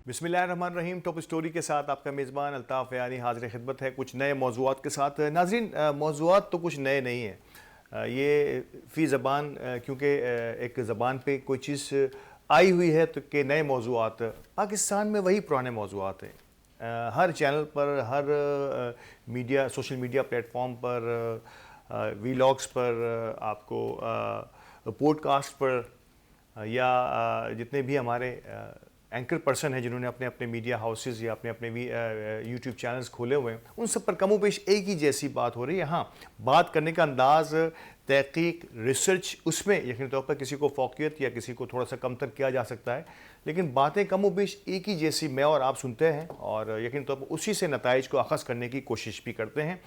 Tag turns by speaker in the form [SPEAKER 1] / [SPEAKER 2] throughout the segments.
[SPEAKER 1] बिस्मिल्लाहिर्रहमानिर्रहीम। Top story के साथ आपका मेज़बान अल्ताफ़ यानी हाज़िर खिदमत है कुछ नए मौज़ूआत के साथ। नाज़रीन, मौज़ूआत तो कुछ नए नहीं हैं। ये फ़ी ज़बान क्योंकि एक ज़बान पे कोई चीज़ आई हुई है तो कि नए मौज़ूआत पाकिस्तान में वही पुराने मौज़ूआत हैं। हर चैनल पर, हर मीडिया, सोशल मीडिया प्लेटफॉर्म पर, वीलॉग्स पर, आपको पॉडकास्ट पर या जितने भी हमारे एंकर पर्सन हैं जिन्होंने अपने अपने मीडिया हाउसेस या अपने अपने भी यूट्यूब चैनल्स खोले हुए हैं, उन सब पर कमोबेश एक ही जैसी बात हो रही है। हाँ, बात करने का अंदाज़, तहकीक, रिसर्च, उसमें यकीनी तौर पर किसी को फ़ौक़ियत या किसी को थोड़ा सा कमतर किया जा सकता है, लेकिन बातें कमोबेश एक ही जैसी मैं और आप सुनते हैं और यकीनी तौर पर उसी से नताइज को अख़ज़ करने की कोशिश भी करते हैं।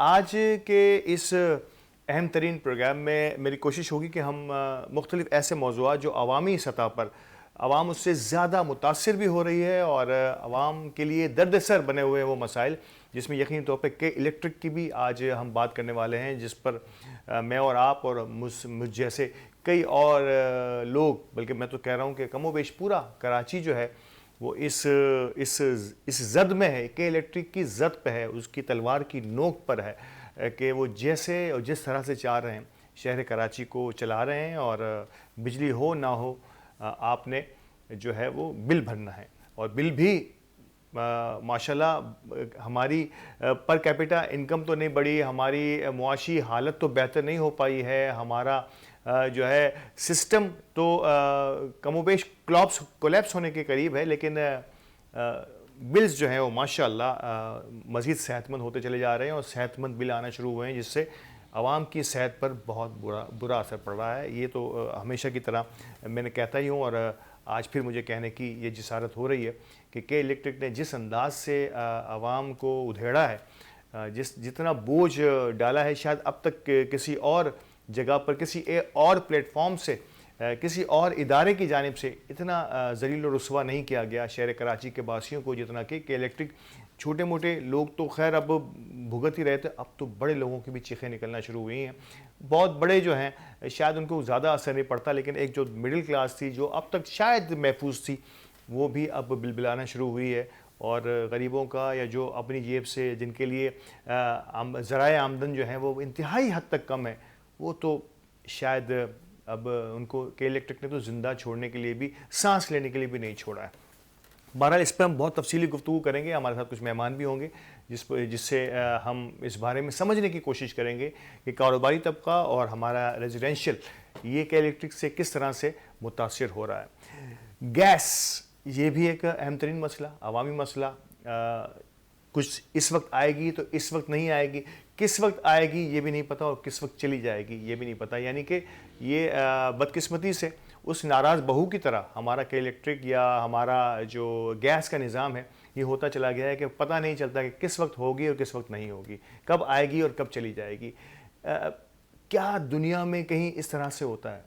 [SPEAKER 1] आज के इस अहम तरीन प्रोग्राम में मेरी कोशिश होगी कि हम मुख्तलिफ़ ऐसे मौज़ूआत जो अवामी सतह पर आवाम उससे ज़्यादा मुतासिर भी हो रही है और आवाम के लिए दर्द-सर बने हुए हैं वो मसाइल, जिसमें यकीनी तौर पे के इलेक्ट्रिक की भी आज हम बात करने वाले हैं, जिस पर मैं और आप और मुझ जैसे कई और लोग, बल्कि मैं तो कह रहा हूँ कि कमोबेश पूरा कराची जो है वो इस ज़द में है, के इलेक्ट्रिक की ज़द पे है, उसकी तलवार की नोक पर है कि वो जैसे और जिस तरह से चाह रहे हैं शहर कराची को चला रहे हैं और बिजली हो ना हो आपने जो है वो बिल भरना है। और बिल भी माशाल्लाह हमारी पर कैपिटा इनकम तो नहीं बढ़ी, हमारी मुआशी हालत तो बेहतर नहीं हो पाई है, हमारा जो है सिस्टम तो कमोबेश कोलैप्स होने के करीब है, लेकिन बिल्स जो हैं वो माशाल्लाह मज़ीद सेहतमंद होते चले जा रहे हैं और सेहतमंद बिल आना शुरू हुए हैं, जिससे आवाम की सेहत पर बहुत बुरा असर पड़ रहा है। ये तो हमेशा की तरह मैंने कहता ही हूँ और आज फिर मुझे कहने की ये जिसारत हो रही है कि के इलेक्ट्रिक ने जिस अंदाज से आवाम को उधेड़ा है, जितना बोझ डाला है, शायद अब तक किसी और जगह पर, किसी और प्लेटफॉर्म से, किसी और इदारे की जानिब से इतना ज़लील और रुस्वा नहीं किया गया शहर कराची के वासियों को, जितना कि इलेक्ट्रिक। छोटे मोटे लोग तो खैर अब भुगत ही रहे थे, अब तो बड़े लोगों की भी चीखें निकलना शुरू हुई हैं। बहुत बड़े जो हैं शायद उनको ज़्यादा असर नहीं पड़ता, लेकिन एक जो मिडिल क्लास थी जो अब तक शायद महफूज थी, वो भी अब बिलबिलाना शुरू हुई है। और गरीबों का या जो अपनी जेब से, जिनके लिए ज़राए आमदन जो है वो इंतहाई हद तक कम है, वो तो शायद अब उनको के इलेक्ट्रिक ने तो ज़िंदा छोड़ने के लिए भी, सांस लेने के लिए भी नहीं छोड़ा है। बहरहाल इस पर हम बहुत तफसीली गुफ्तगू करेंगे। हमारे साथ कुछ मेहमान भी होंगे जिससे हम इस बारे में समझने की कोशिश करेंगे कि कारोबारी तबका और हमारा रेजिडेंशियल ये के इलेक्ट्रिक से किस तरह से मुतासिर हो रहा है। गैस, ये भी एक अहम तरीन मसला, अवामी मसला। कुछ इस वक्त आएगी तो इस वक्त नहीं आएगी, किस वक्त आएगी ये भी नहीं पता और किस वक्त चली जाएगी ये भी नहीं पता। यानी कि ये बदकिस्मती से उस नाराज़ बहू की तरह हमारा के इलेक्ट्रिक या हमारा जो गैस का निज़ाम है ये होता चला गया है कि पता नहीं चलता कि किस वक्त होगी और किस वक्त नहीं होगी, कब आएगी और कब चली जाएगी। क्या दुनिया में कहीं इस तरह से होता है?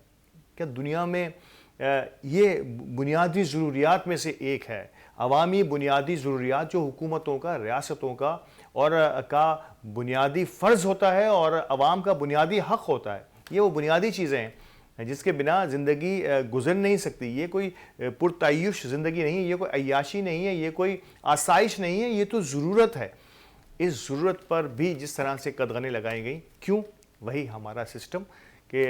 [SPEAKER 1] क्या दुनिया में ये बुनियादी ज़रूरियात में से एक है, अवामी बुनियादी ज़रूरियात जो हुकूमतों का, रियासतों का और का बुनियादी फ़र्ज़ होता है और अवाम का बुनियादी हक़ होता है। ये वो बुनियादी चीज़ें हैं जिसके बिना ज़िंदगी गुज़र नहीं सकती। ये कोई पुरतय्युश ज़िंदगी नहीं है, ये कोई अय्याशी नहीं है, ये कोई आसाइश नहीं है, ये तो ज़रूरत है। इस ज़रूरत पर भी जिस तरह से कदगनें लगाई गई, क्यों? वही हमारा सिस्टम कि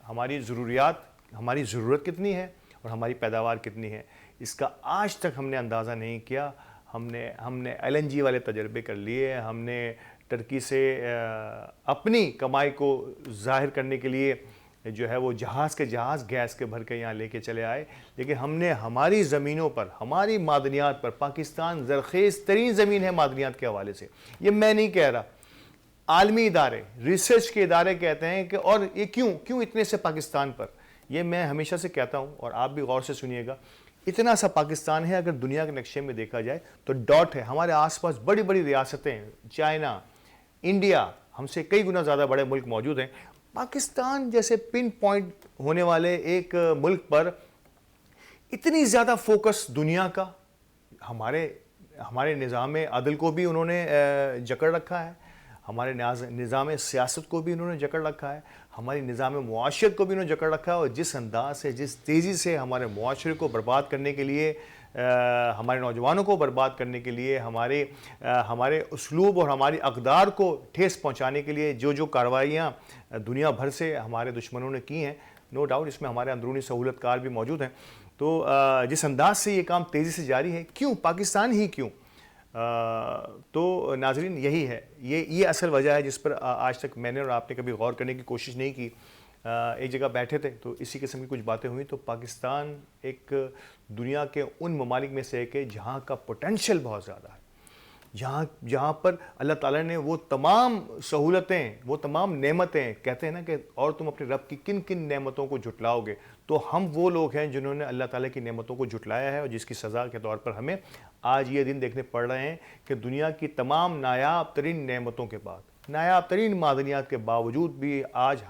[SPEAKER 1] हमारी ज़रूरियात, हमारी ज़रूरत कितनी है और हमारी पैदावार कितनी है, इसका आज तक हमने अंदाज़ा नहीं किया। हमने LNG वाले तजर्बे कर लिए, हमने टर्की से अपनी कमाई को ज़ाहिर करने के लिए जो है वो जहाज़ गैस के भर के यहाँ लेके चले आए, लेकिन हमने हमारी ज़मीनों पर, हमारी मादनियात पर, पाकिस्तान ज़रख़ेज़ तरीन ज़मीन है मादनियात के हवाले से, ये मैं नहीं कह रहा, आलमी इदारे, रिसर्च के इदारे कहते हैं कि और ये क्यों इतने से पाकिस्तान पर। ये मैं हमेशा से कहता हूँ और आप भी गौर से सुनिएगा, इतना सा पाकिस्तान है अगर दुनिया के नक्शे में देखा जाए तो डॉट है। हमारे आसपास बड़ी बड़ी रियासतें, चाइना, इंडिया, हमसे कई गुना ज़्यादा बड़े मुल्क मौजूद हैं। पाकिस्तान जैसे पिन पॉइंट होने वाले एक मुल्क पर इतनी ज़्यादा फोकस दुनिया का, हमारे निज़ाम अदल को भी उन्होंने जकड़ रखा है, हमारे निज़ाम सियासत को भी उन्होंने जकड़ रखा है, हमारी निज़ाम मुआशरत को भी उन्होंने जकड़ रखा है। और जिस अंदाज से, जिस तेज़ी से हमारे मुआशरे को बर्बाद करने के लिए हमारे नौजवानों को बर्बाद करने के लिए, हमारे उसलूब और हमारी अक़दार को ठेस पहुंचाने के लिए जो जो कार्रवाइयाँ दुनिया भर से हमारे दुश्मनों ने की हैं, नो डाउट इसमें हमारे अंदरूनी सहूलतकार भी मौजूद हैं। तो जिस अंदाज से ये काम तेज़ी से जारी है, क्यों पाकिस्तान ही क्यों? तो नाज़रीन यही है, ये असल वजह है जिस पर आज तक मैंने और आपने कभी गौर करने की कोशिश नहीं की। एक जगह बैठे थे तो इसी किस्म की कुछ बातें हुई, तो पाकिस्तान एक दुनिया के उन ममालिक में से एक है जहाँ का पोटेंशियल बहुत ज़्यादा है, जहाँ पर अल्लाह ताला ने वो तमाम सहूलतें, वो तमाम नेमतें, कहते हैं ना कि और तुम अपने रब की किन किन नेमतों को झुटलाओगे, तो हम वो लोग हैं जिन्होंने अल्लाह ताला की नेमतों को झुटलाया है और जिसकी सज़ा के तौर पर हमें आज ये दिन देखने पड़ रहे हैं कि दुनिया की तमाम नायाब तरीन नेमतों के बाद, नायाब तरीन मादनियात के बावजूद भी आज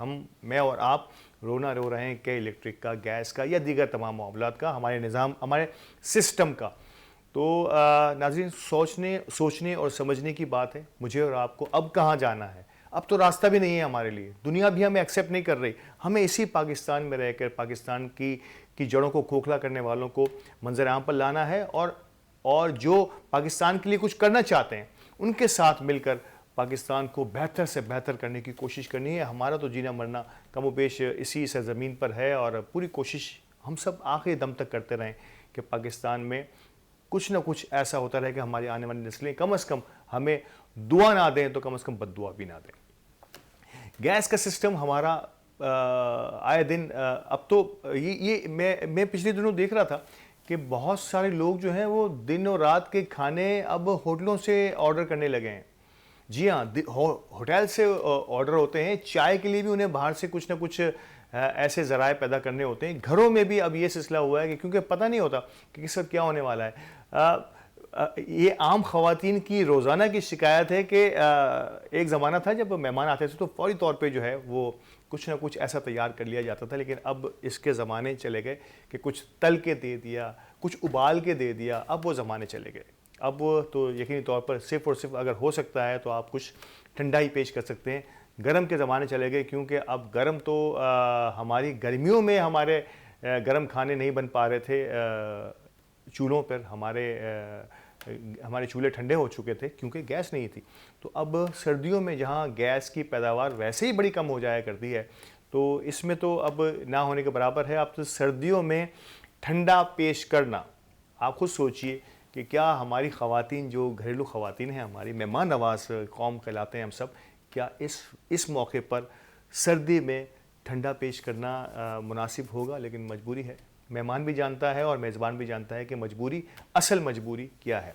[SPEAKER 1] मैं और आप रोना रो रहे हैं कि इलेक्ट्रिक का, गैस का या दीगर तमाम मामलात का, हमारे निज़ाम, हमारे सिस्टम का। तो नाज़रीन सोचने और समझने की बात है मुझे और आपको। अब कहाँ जाना है? अब तो रास्ता भी नहीं है हमारे लिए, दुनिया भी हमें एक्सेप्ट नहीं कर रही। हमें इसी पाकिस्तान में रहकर पाकिस्तान की जड़ों को खोखला करने वालों को मंजर आम पर लाना है और जो पाकिस्तान के लिए कुछ करना चाहते हैं उनके साथ मिलकर पाकिस्तान को बेहतर से बेहतर करने की कोशिश करनी है। हमारा तो जीना मरना कमोबेश इसी सरज़मीन पर है और पूरी कोशिश हम सब आखिरी दम तक करते रहें कि पाकिस्तान में कुछ ना कुछ ऐसा होता रहे कि हमारी आने वाली नस्लें कम से कम हमें दुआ ना दें तो कम से कम बद्दुआ भी ना दें। गैस का सिस्टम हमारा आए दिन अब तो ये मैं पिछले दिनों देख रहा था कि बहुत सारे लोग जो हैं वो दिन और रात के खाने अब होटलों से ऑर्डर करने लगे हैं। जी हाँ, होटल से ऑर्डर होते हैं। चाय के लिए भी उन्हें बाहर से कुछ ना कुछ ऐसे ज़राए पैदा करने होते हैं। घरों में भी अब ये सिलसिला हुआ है कि क्योंकि पता नहीं होता कि किस वक्त क्या होने वाला है। ये आम ख़वातीन की रोज़ाना की शिकायत है कि एक ज़माना था जब मेहमान आते थे तो फ़ौरी तौर पे जो है वो कुछ ना कुछ ऐसा तैयार कर लिया जाता था, लेकिन अब इसके ज़माने चले गए कि कुछ तल के दे दिया, कुछ उबाल के दे दिया। अब वो ज़माने चले गए। अब तो यकीनी तौर पर सिर्फ़ और सिर्फ अगर हो सकता है तो आप कुछ ठंडा ही पेश कर सकते हैं। गर्म के ज़माने चले गए क्योंकि अब गर्म तो हमारी गर्मियों में हमारे गर्म खाने नहीं बन पा रहे थे चूल्हों पर। हमारे चूल्हे ठंडे हो चुके थे क्योंकि गैस नहीं थी। तो अब सर्दियों में जहाँ गैस की पैदावार वैसे ही बड़ी कम हो जाया करती है, तो इसमें तो अब ना होने के बराबर है। अब तो सर्दियों में ठंडा पेश करना, आप खुद सोचिए कि क्या हमारी ख़वातीन जो घरेलू ख़वातीन हैं, हमारी मेहमान नवाज़ कौम कहलाते हैं हम सब, क्या इस मौके पर सर्दी में ठंडा पेश करना मुनासिब होगा? लेकिन मजबूरी है। मेहमान भी जानता है और मेज़बान भी जानता है कि असल मजबूरी क्या है।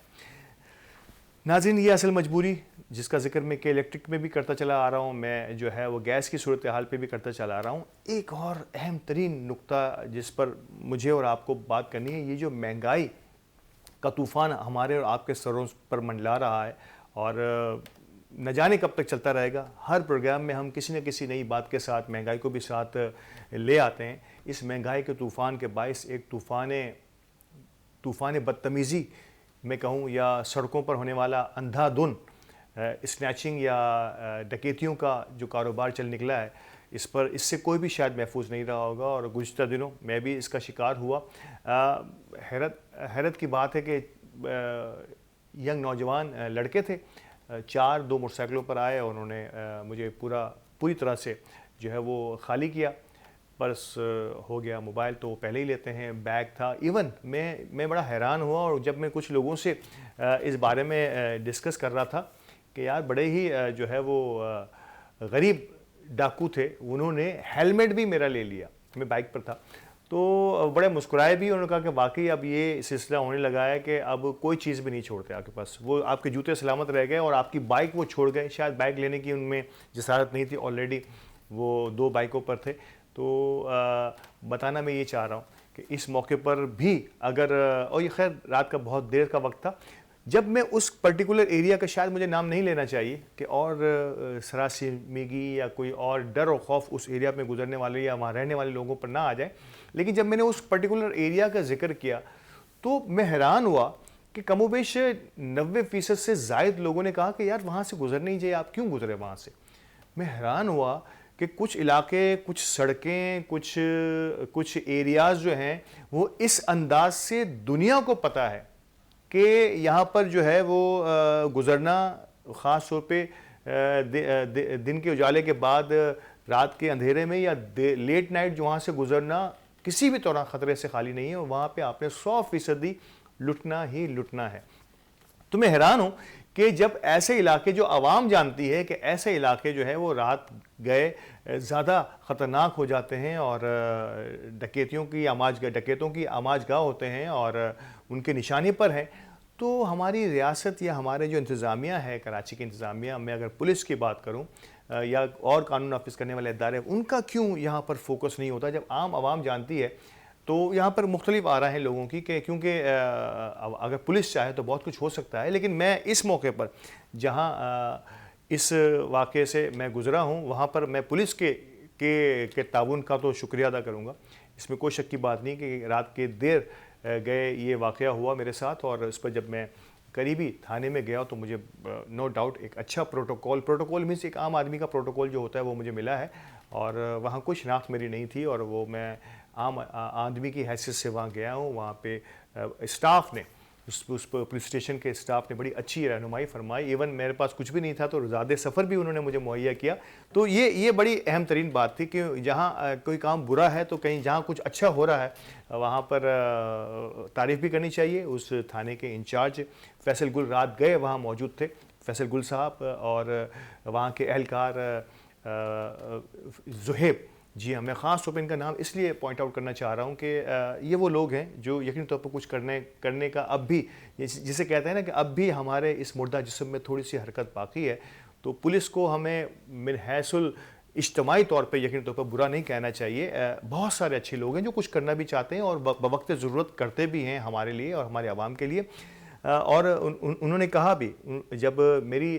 [SPEAKER 1] नाज़रीन, ये असल मजबूरी जिसका ज़िक्र मैं के इलेक्ट्रिक में भी करता चला आ रहा हूँ, मैं जो है वो गैस की सूरत हाल पे भी करता चला आ रहा हूँ। एक और अहम तरीन नुक्ता जिस पर मुझे और आपको बात करनी है, ये जो महंगाई का तूफ़ान हमारे और आपके सरों पर मंडला रहा है और न जाने कब तक चलता रहेगा। हर प्रोग्राम में हम किसी न किसी नई बात के साथ महंगाई को भी साथ ले आते हैं। इस महंगाई के तूफ़ान के बायस एक तूफ़ान बदतमीज़ी मैं कहूँ या सड़कों पर होने वाला अंधाधुन स्नैचिंग या डकैतियों का जो कारोबार चल निकला है, इससे कोई भी शायद महफूज नहीं रहा होगा और गुज़िश्ता दिनों मैं भी इसका शिकार हुआ। हैरत की बात है कि यंग नौजवान लड़के थे, 2 मोटरसाइकिलों पर आए और उन्होंने मुझे पूरी तरह से जो है वो खाली किया। पर्स हो गया, मोबाइल तो पहले ही लेते हैं, बैग था। इवन मैं बड़ा हैरान हुआ और जब मैं कुछ लोगों से इस बारे में डिस्कस कर रहा था कि यार बड़े ही जो है वो गरीब डाकू थे, उन्होंने हेलमेट भी मेरा ले लिया, मैं बाइक पर था। तो बड़े मुस्कुराए भी, उन्होंने कहा कि वाकई अब ये सिलसिला होने लगा है कि अब कोई चीज़ भी नहीं छोड़ते आपके पास। वो आपके जूते सलामत रह गए और आपकी बाइक वो छोड़ गए। शायद बाइक लेने की उनमें जसारत नहीं थी, ऑलरेडी वो 2 बाइकों पर थे। तो बताना मैं ये चाह रहा हूँ कि इस मौके पर भी अगर और ये खैर रात का बहुत देर का वक्त था, जब मैं उस पर्टिकुलर एरिया का, शायद मुझे नाम नहीं लेना चाहिए कि और सरासरमीगी या कोई और डर और खौफ उस एरिया में गुजरने वाले या वहाँ रहने वाले लोगों पर ना आ जाए, लेकिन जब मैंने उस पर्टिकुलर एरिया का जिक्र किया तो मैं हैरान हुआ कि कमोबेश 90% से ज़ायद लोगों ने कहा कि यार वहाँ से गुजरना ही चाहिए, आप क्यों गुजरे वहाँ से। मैं हैरान हुआ कि कुछ इलाके, कुछ सड़कें, कुछ एरियाज़ जो हैं वो इस अंदाज से दुनिया को पता है कि यहाँ पर जो है वो गुज़रना, ख़ास तौर पे दिन के उजाले के बाद रात के अंधेरे में या लेट नाइट जो वहाँ से गुज़रना किसी भी तरह ख़तरे से खाली नहीं है, और वहाँ पे आपने 100% लुटना ही लुटना है। तो मैं हैरान हूँ कि जब ऐसे इलाके, जो आवाम जानती है कि ऐसे इलाके जो है वो रात गए ज़्यादा ख़तरनाक हो जाते हैं और डकैतों की आमाजगाह होते हैं और उनके निशाने पर हैं, तो हमारी रियासत या हमारे जो इंतज़ामिया है, कराची की इंतज़ामिया, मैं अगर पुलिस की बात करूँ या और कानून नाफिज करने वाले इदारे, उनका क्यों यहाँ पर फोकस नहीं होता? जब आम आवाम जानती है तो यहाँ पर मुख्तलिफ आ रहे हैं लोगों की कि क्योंकि अगर पुलिस चाहे तो बहुत कुछ हो सकता है। लेकिन मैं इस मौके पर जहाँ इस वाक़े से मैं गुज़रा हूँ, वहाँ पर मैं पुलिस के ताउन का तो शुक्रिया अदा करूँगा। इसमें कोई शक की बात नहीं कि रात के देर गए ये वाक़या हुआ मेरे साथ, और इस पर जब मैं करीबी थाने में गया तो मुझे नो डाउट एक अच्छा प्रोटोकॉल मीन्स एक आम आदमी का प्रोटोकॉल जो होता है वो मुझे मिला है, और वहाँ कोई शनाख्त मेरी नहीं थी, और वो मैं आम आदमी की हैसियत से वहाँ गया हूँ। वहाँ पे स्टाफ ने, उस पुलिस स्टेशन के स्टाफ ने बड़ी अच्छी रहनुमाई फरमाई। इवन मेरे पास कुछ भी नहीं था तो ज़्यादा सफ़र भी उन्होंने मुझे मुहैया किया। तो ये बड़ी अहम तरीन बात थी कि जहाँ कोई काम बुरा है तो कहीं जहाँ कुछ अच्छा हो रहा है वहाँ पर तारीफ़ भी करनी चाहिए। उस थाने के इंचार्ज फैसल गुल रात गए वहाँ मौजूद थे, फैसल गुल साहब, और वहाँ के एहलकार ज़ुहैब, जी हाँ, मैं ख़ास तौर पर इनका नाम इसलिए पॉइंट आउट करना चाह रहा हूँ कि ये वो लोग हैं जो यकीनी तौर पर कुछ करने का अब भी, जिसे कहते हैं ना कि अब भी हमारे इस मुर्दा जिस्म में थोड़ी सी हरकत बाकी है। तो पुलिस को हमें मिन हैसुल इज्तमाही तौर पे यकीनी तौर पर बुरा नहीं कहना चाहिए। बहुत सारे अच्छे लोग हैं जो कुछ करना भी चाहते हैं और बवक्त ज़रूरत करते भी हैं हमारे लिए और हमारे आवाम के लिए। और उन्होंने कहा भी, जब मेरी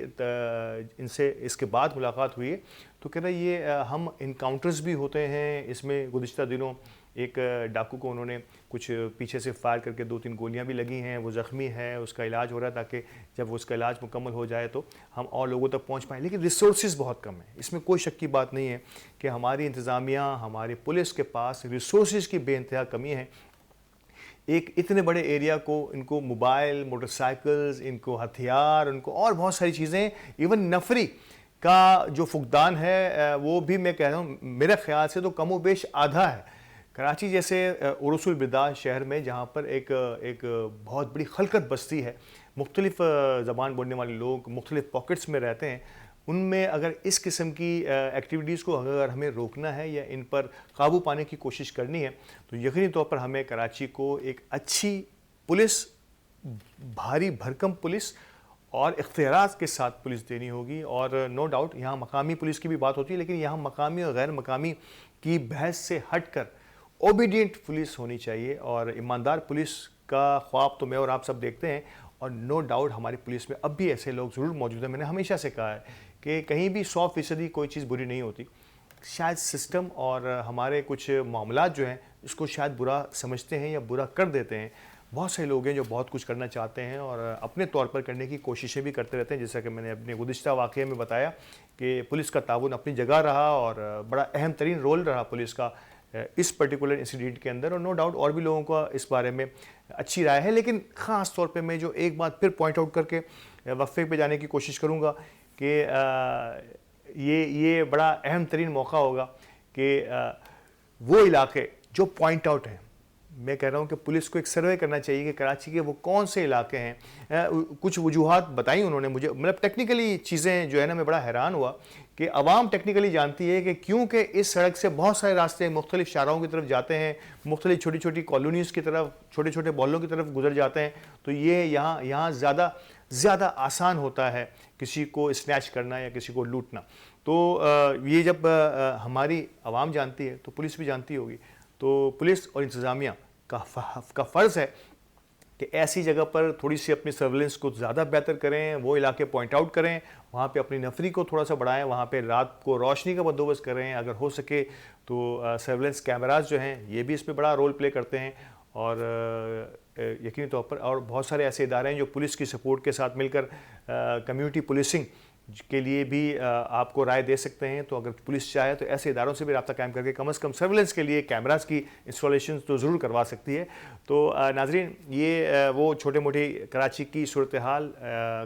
[SPEAKER 1] इनसे इसके बाद मुलाकात हुई तो कह रहा ये हम इनकाउंटर्स भी होते हैं इसमें। गुज़िश्ता दिनों एक डाकू को उन्होंने कुछ पीछे से फायर करके 2-3 गोलियां भी लगी हैं, वो ज़ख्मी है, उसका इलाज हो रहा है, ताकि जब उसका इलाज मुकम्मल हो जाए तो हम और लोगों तक पहुंच पाएँ। लेकिन रिसोर्सेज बहुत कम है, इसमें कोई शक की बात नहीं है कि हमारी इंतज़ामिया, हमारी पुलिस के पास रिसोर्सेज की बेइंतहा कमी है। एक इतने बड़े एरिया को इनको मोबाइल, मोटरसाइकिल्स, इनको हथियार, उनको और बहुत सारी चीज़ें, इवन नफरी का जो फुकदान है वो भी मैं कह रहा हूँ मेरे ख्याल से तो कमो बेश आधा है। कराची जैसे उरुसुल बिदात शहर में जहाँ पर एक बहुत बड़ी खलकत बस्ती है, मुख्तलिफ ज़बान बोलने वाले लोग मुख्तलिफ पॉकेट्स में रहते हैं, उनमें अगर इस किस्म की एक्टिविटीज़ को अगर हमें रोकना है या इन पर काबू पाने की कोशिश करनी है तो यकीनी तौर पर हमें कराची को एक अच्छी पुलिस, भारी भरकम पुलिस और इख्तियारात के साथ पुलिस देनी होगी। और नो डाउट यहाँ मकामी पुलिस की भी बात होती है, लेकिन यहाँ मकामी और गैर मकामी की बहस से हट कर ओबीडियंट पुलिस होनी चाहिए, और ईमानदार पुलिस का ख्वाब तो मैं और आप सब देखते हैं। और नो डाउट हमारी पुलिस में अब भी ऐसे लोग ज़रूर मौजूद हैं। मैंने हमेशा से कहा है कि कहीं भी 100% कोई चीज़ बुरी नहीं होती, शायद सिस्टम और हमारे कुछ मामलात जो हैं इसको शायद बुरा समझते हैं या बुरा कर देते हैं। बहुत से लोग हैं जो बहुत कुछ करना चाहते हैं और अपने तौर पर करने की कोशिशें भी करते रहते हैं। जैसा कि मैंने अपने गुज़िश्ता वाक़ये में बताया कि पुलिस का ताउन अपनी जगह रहा और बड़ा अहम तरीन रोल रहा पुलिस का इस पर्टिकुलर इंसिडेंट के अंदर, और नो डाउट और भी लोगों का इस बारे में अच्छी राय है। लेकिन ख़ास तौर पे मैं जो एक बात फिर पॉइंट आउट करके वक्फे पे जाने की कोशिश करूँगा कि ये बड़ा अहम तरीन मौका होगा कि वो इलाके जो पॉइंट आउट हैं, मैं कह रहा हूँ कि पुलिस को एक सर्वे करना चाहिए कि कराची के वो कौन से इलाके हैं। कुछ वजूहात बताई उन्होंने मुझे, मतलब टेक्निकली चीज़ें जो है ना, मैं बड़ा हैरान हुआ कि अवाम टेक्निकली जानती है कि क्योंकि इस सड़क से बहुत सारे रास्ते मुख्तलिफ शाहराहों की तरफ जाते हैं, मुख्तलिफ छोटी छोटी कॉलोनीज़ की तरफ, छोटे छोटे मोहल्लों की तरफ गुजर जाते हैं, तो ये यहाँ ज़्यादा आसान होता है किसी को स्नैच करना या किसी को लूटना। तो ये जब हमारी आवाम जानती है तो पुलिस भी जानती होगी। तो पुलिस और इंतज़ामिया का फ़र्ज़ है कि ऐसी जगह पर थोड़ी सी अपनी सर्विलेंस को ज़्यादा बेहतर करें, वो इलाके पॉइंट आउट करें, वहाँ पे अपनी नफरी को थोड़ा सा बढ़ाएं, वहाँ पे रात को रोशनी का बंदोबस्त करें, अगर हो सके तो सर्विलेंस कैमराज जो हैं ये भी इसमें बड़ा रोल प्ले करते हैं। और यकीनी तौर पर और बहुत सारे ऐसे इदारे हैं जो पुलिस की सपोर्ट के साथ मिलकर कम्युनिटी पुलिसिंग के लिए भी आपको राय दे सकते हैं। तो अगर पुलिस चाहे तो ऐसे इदारों से भी रब्ता कायम करके कम से कम सर्विलेंस के लिए कैमरास की इंस्टॉलेशन तो ज़रूर करवा सकती है। तो नाजरीन, ये वो छोटे मोटे कराची की सूरत हाल,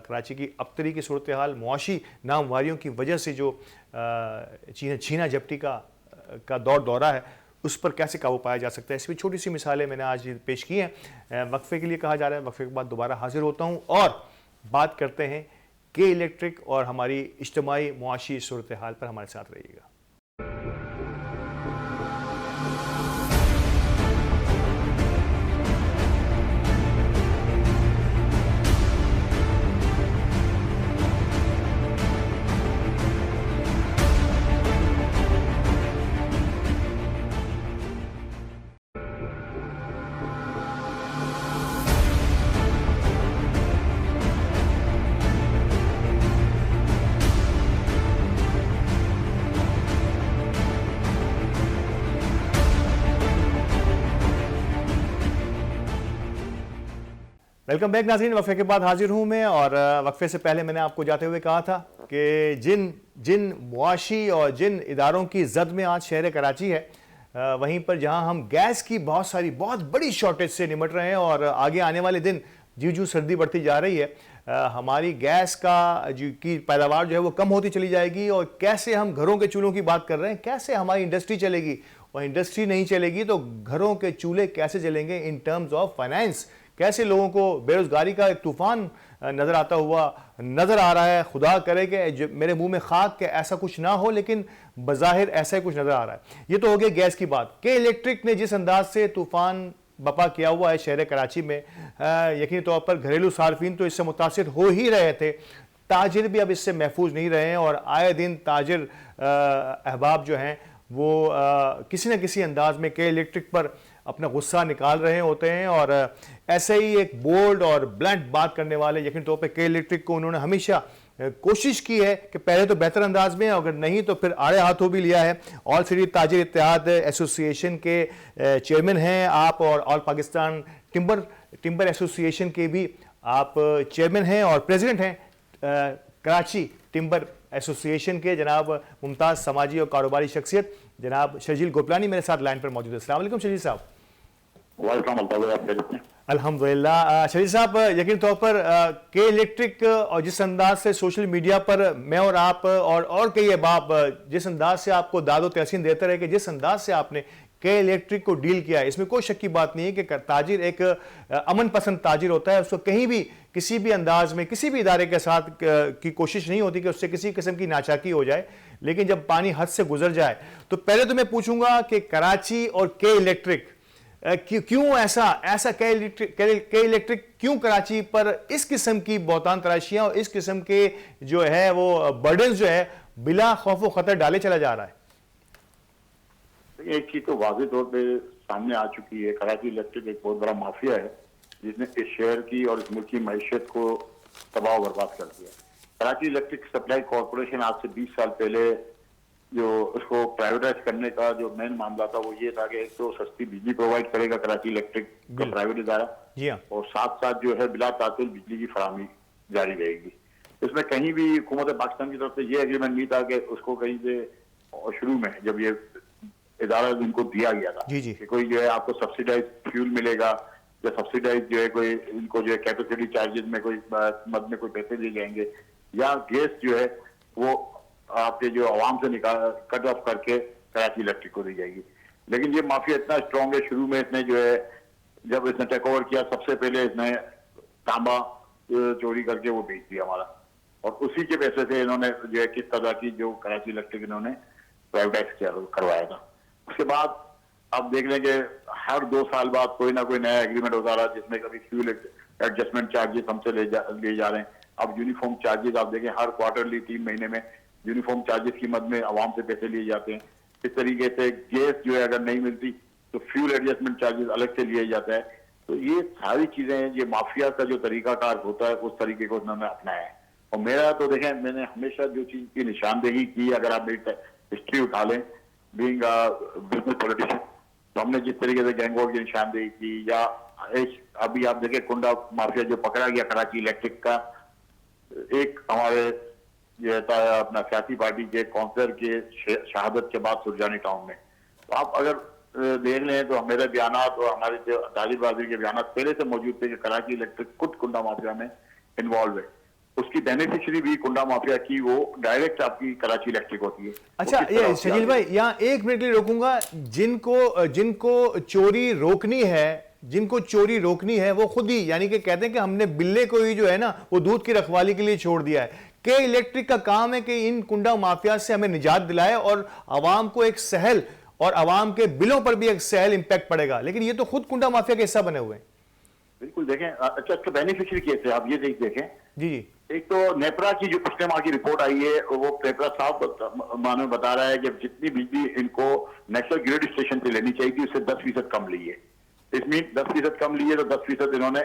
[SPEAKER 1] कराची की अबतरी की सूरत हाल, मुआशी नामवारियों की वजह से जो छीना झपटी का दौरा है, उस पर कैसे काबू पाया जा सकता है, इसमें छोटी सी मिसालें मैंने आज पेश की हैं। वक्फे के लिए कहा जा रहा है, वक्फे के बाद दोबारा हाजिर होता हूँ और बात करते हैं के इलेक्ट्रिक और हमारी इज्तिमाई मुआशी सूरत हाल पर। हमारे साथ रहिएगा। वेलकम बैक नाज़रीन, वक्फे के बाद हाजिर हूँ मैं। और वक्फे से पहले मैंने आपको जाते हुए कहा था कि जिन मुआशी और जिन इदारों की जद में आज शहर कराची है, वहीं पर जहाँ हम गैस की बहुत बड़ी शॉर्टेज से निमट रहे हैं और आगे आने वाले दिन ज्यों सर्दी बढ़ती जा रही है, हमारी गैस की पैदावार जो है वो कम होती चली जाएगी। और कैसे हम घरों के चूल्हों की बात कर रहे हैं, कैसे हमारी इंडस्ट्री चलेगी, और इंडस्ट्री नहीं चलेगी तो घरों के चूल्हे कैसे चलेंगे इन टर्म्स ऑफ फाइनेंस। कैसे लोगों को बेरोजगारी का एक तूफान नजर आता हुआ नजर आ रहा है। खुदा करे कि मेरे मुंह में खाक के ऐसा कुछ ना हो, लेकिन बज़ाहिर ऐसा ही कुछ नजर आ रहा है। ये तो हो गई गैस की बात। के इलेक्ट्रिक ने जिस अंदाज से तूफान बपा किया हुआ है शहर कराची में, यकीनी तौर पर घरेलू सार्फिन तो इससे मुतासिर हो ही रहे थे, ताजिर भी अब इससे महफूज नहीं रहे हैं। और आए दिन ताजिर अहबाब जो हैं वो किसी न किसी अंदाज में के इलेक्ट्रिक पर अपना गुस्सा निकाल रहे होते हैं। और ऐसे ही एक बोल्ड और ब्लंट बात करने वाले यकीन तौर पे के इलेक्ट्रिक को उन्होंने हमेशा कोशिश की है कि पहले तो बेहतर अंदाज में, अगर नहीं तो फिर आड़े हाथों भी लिया है। ऑल सिटी ताजिर इत्तेहाद एसोसिएशन के चेयरमैन हैं आप, और ऑल पाकिस्तान टिम्बर एसोसिएशन के भी आप चेयरमैन हैं और प्रेसिडेंट हैं कराची टिम्बर एसोसिएशन के। जनाब मुमताज़ समाजी और कारोबारी शख्सियत जनाब शर्जील गोपलानी मेरे साथ लाइन पर मौजूद है। अस्सलाम वालेकुम शर्जील साहब। अल्हम्दुलिल्लाह। शरीफ साहब, यकीन तौर पर के इलेक्ट्रिक और जिस अंदाज से सोशल मीडिया पर मैं और आप और कई अहबाब जिस अंदाज से आपको दादो तहसीन देते रहे कि जिस अंदाज से आपने के इलेक्ट्रिक को डील किया है, इसमें कोई शक की बात नहीं है कि ताजिर एक अमन पसंद ताजिर होता है। उसको कहीं भी किसी भी अंदाज में किसी भी इदारे के साथ की कोशिश नहीं होती कि उससे किसी किस्म की नाचाकी हो जाए। लेकिन जब पानी हद से गुजर जाए तो पहले तो मैं पूछूंगा कि कराची और के इलेक्ट्रिक क्यों ऐसा के इलेक्ट्रिक क्यों कराची पर इस किस्म की बहुतान तराशियां और इस किस्म के जो है वो बर्डन जो है बिला खौफ खतर डाले चला जा रहा है।
[SPEAKER 2] एक चीज तो वाज़ेह तौर पे सामने आ चुकी है, कराची इलेक्ट्रिक एक बहुत बड़ा माफिया है जिसने इस शहर की और इस मुल्क की मैशियत को तबाह बर्बाद कर दिया। कराची इलेक्ट्रिक सप्लाई कॉरपोरेशन आज से 20 साल पहले जो उसको प्राइवेटाइज करने का जो मेन मामला था वो ये था कि एक तो सस्ती बिजली प्रोवाइड करेगा कराची इलेक्ट्रिक का प्राइवेट इदारा, और साथ साथ जो है बिला तातुल बिजली की फराहमी जारी रहेगी। इसमें कहीं भी हुकूमत पाकिस्तान की तरफ से ये एग्रीमेंट नहीं था कि उसको कहीं से शुरू में जब ये इदारा इनको दिया गया था कि कोई जो है आपको सब्सिडाइज फ्यूल मिलेगा या सब्सिडाइज जो है कोई इनको जो है कैपेसिटी चार्जेस में कोई मद में कोई पैसे दिए जाएंगे, या गैस जो है वो आपके जो आवाम से कट ऑफ करके कराची इलेक्ट्रिक को दी जाएगी। लेकिन ये माफिया इतना स्ट्रॉन्ग है, शुरू में इसने जो है जब इसने टेक ओवर किया सबसे पहले इसने तांबा चोरी करके वो बेच दिया हमारा, और उसी के पैसे से इन्होंने जो है किस तरह की जो कराची इलेक्ट्रिक इन्होंने प्राइवेटाइज करवाया था। उसके बाद आप देख लें कि हर 2 साल बाद कोई ना कोई नया एग्रीमेंट होता रहा जिसमें कभी फ्यूल एडजस्टमेंट चार्जेस हमसे ले जा रहे हैं। अब यूनिफॉर्म चार्जेस आप देखें हर क्वार्टरली 3 महीने में यूनिफॉर्म चार्जेस की मद में आवाम से पैसे लिए जाते हैं। इस तरीके से गैस जो है अगर नहीं मिलती तो फ्यूल एडजस्टमेंट चार्जेस अलग से लिए जाता है। तो ये सारी चीजें ये माफिया का जो तरीकाकार होता है उस तरीके को उन्होंने अपनाया है। और मेरा तो देखें मैंने हमेशा जो चीज की निशानदेही की, अगर आप मेरी हिस्ट्री उठा लें बीइंग बिजनेस पॉलिटिशियन, तो हमने जिस तरीके से गैंग वॉर की निशानदेही की, या अभी आप देखें कुंडा माफिया जो पकड़ा गया कराची इलेक्ट्रिक का, एक हमारे ये था अपना सियासी पार्टी के काउंसलर के शहादत के बाद सुरजानी टाउन में। तो आप अगर देख लें तो मेरे बयान और हमारे जो तालिब बहादुर के बयान पहले से मौजूद थे कि कराची इलेक्ट्रिक खुद कुंडा माफिया में इन्वॉल्व है। उसकी बेनिफिशियरी भी कुंडा माफिया की वो डायरेक्ट आपकी कराची इलेक्ट्रिक होती है।
[SPEAKER 1] अच्छा, ये शकील भाई यहाँ एक मिनट के लिए रोकूंगा। जिनको चोरी रोकनी है, जिनको चोरी रोकनी है वो खुद ही यानी कि कहते हैं कि हमने बिल्ले को ही जो है ना वो दूध की रखवाली के लिए छोड़ दिया है। के इलेक्ट्रिक का काम है कि इन कुंडा माफिया से हमें निजात दिलाए और आवाम को एक सहल और आवाम के बिलों पर भी एक सहल इंपैक्ट पड़ेगा, लेकिन ये तो खुद कुंडा माफिया का हिस्सा बने हुए हैं।
[SPEAKER 2] बिल्कुल देखें, अच्छा इसका बेनिफिशियरी कैसे आप ये देखें।
[SPEAKER 1] जी जी,
[SPEAKER 2] एक तो नेपरा की जो पिछले माह की रिपोर्ट आई है वो नेपरा साहब मानो बता रहा है कि जितनी बिजली इनको नेशनल ग्रिड स्टेशन से लेनी चाहिए थी उससे 10% कम ली है। इसमें 10% कम लिए तो 10% इन्होंने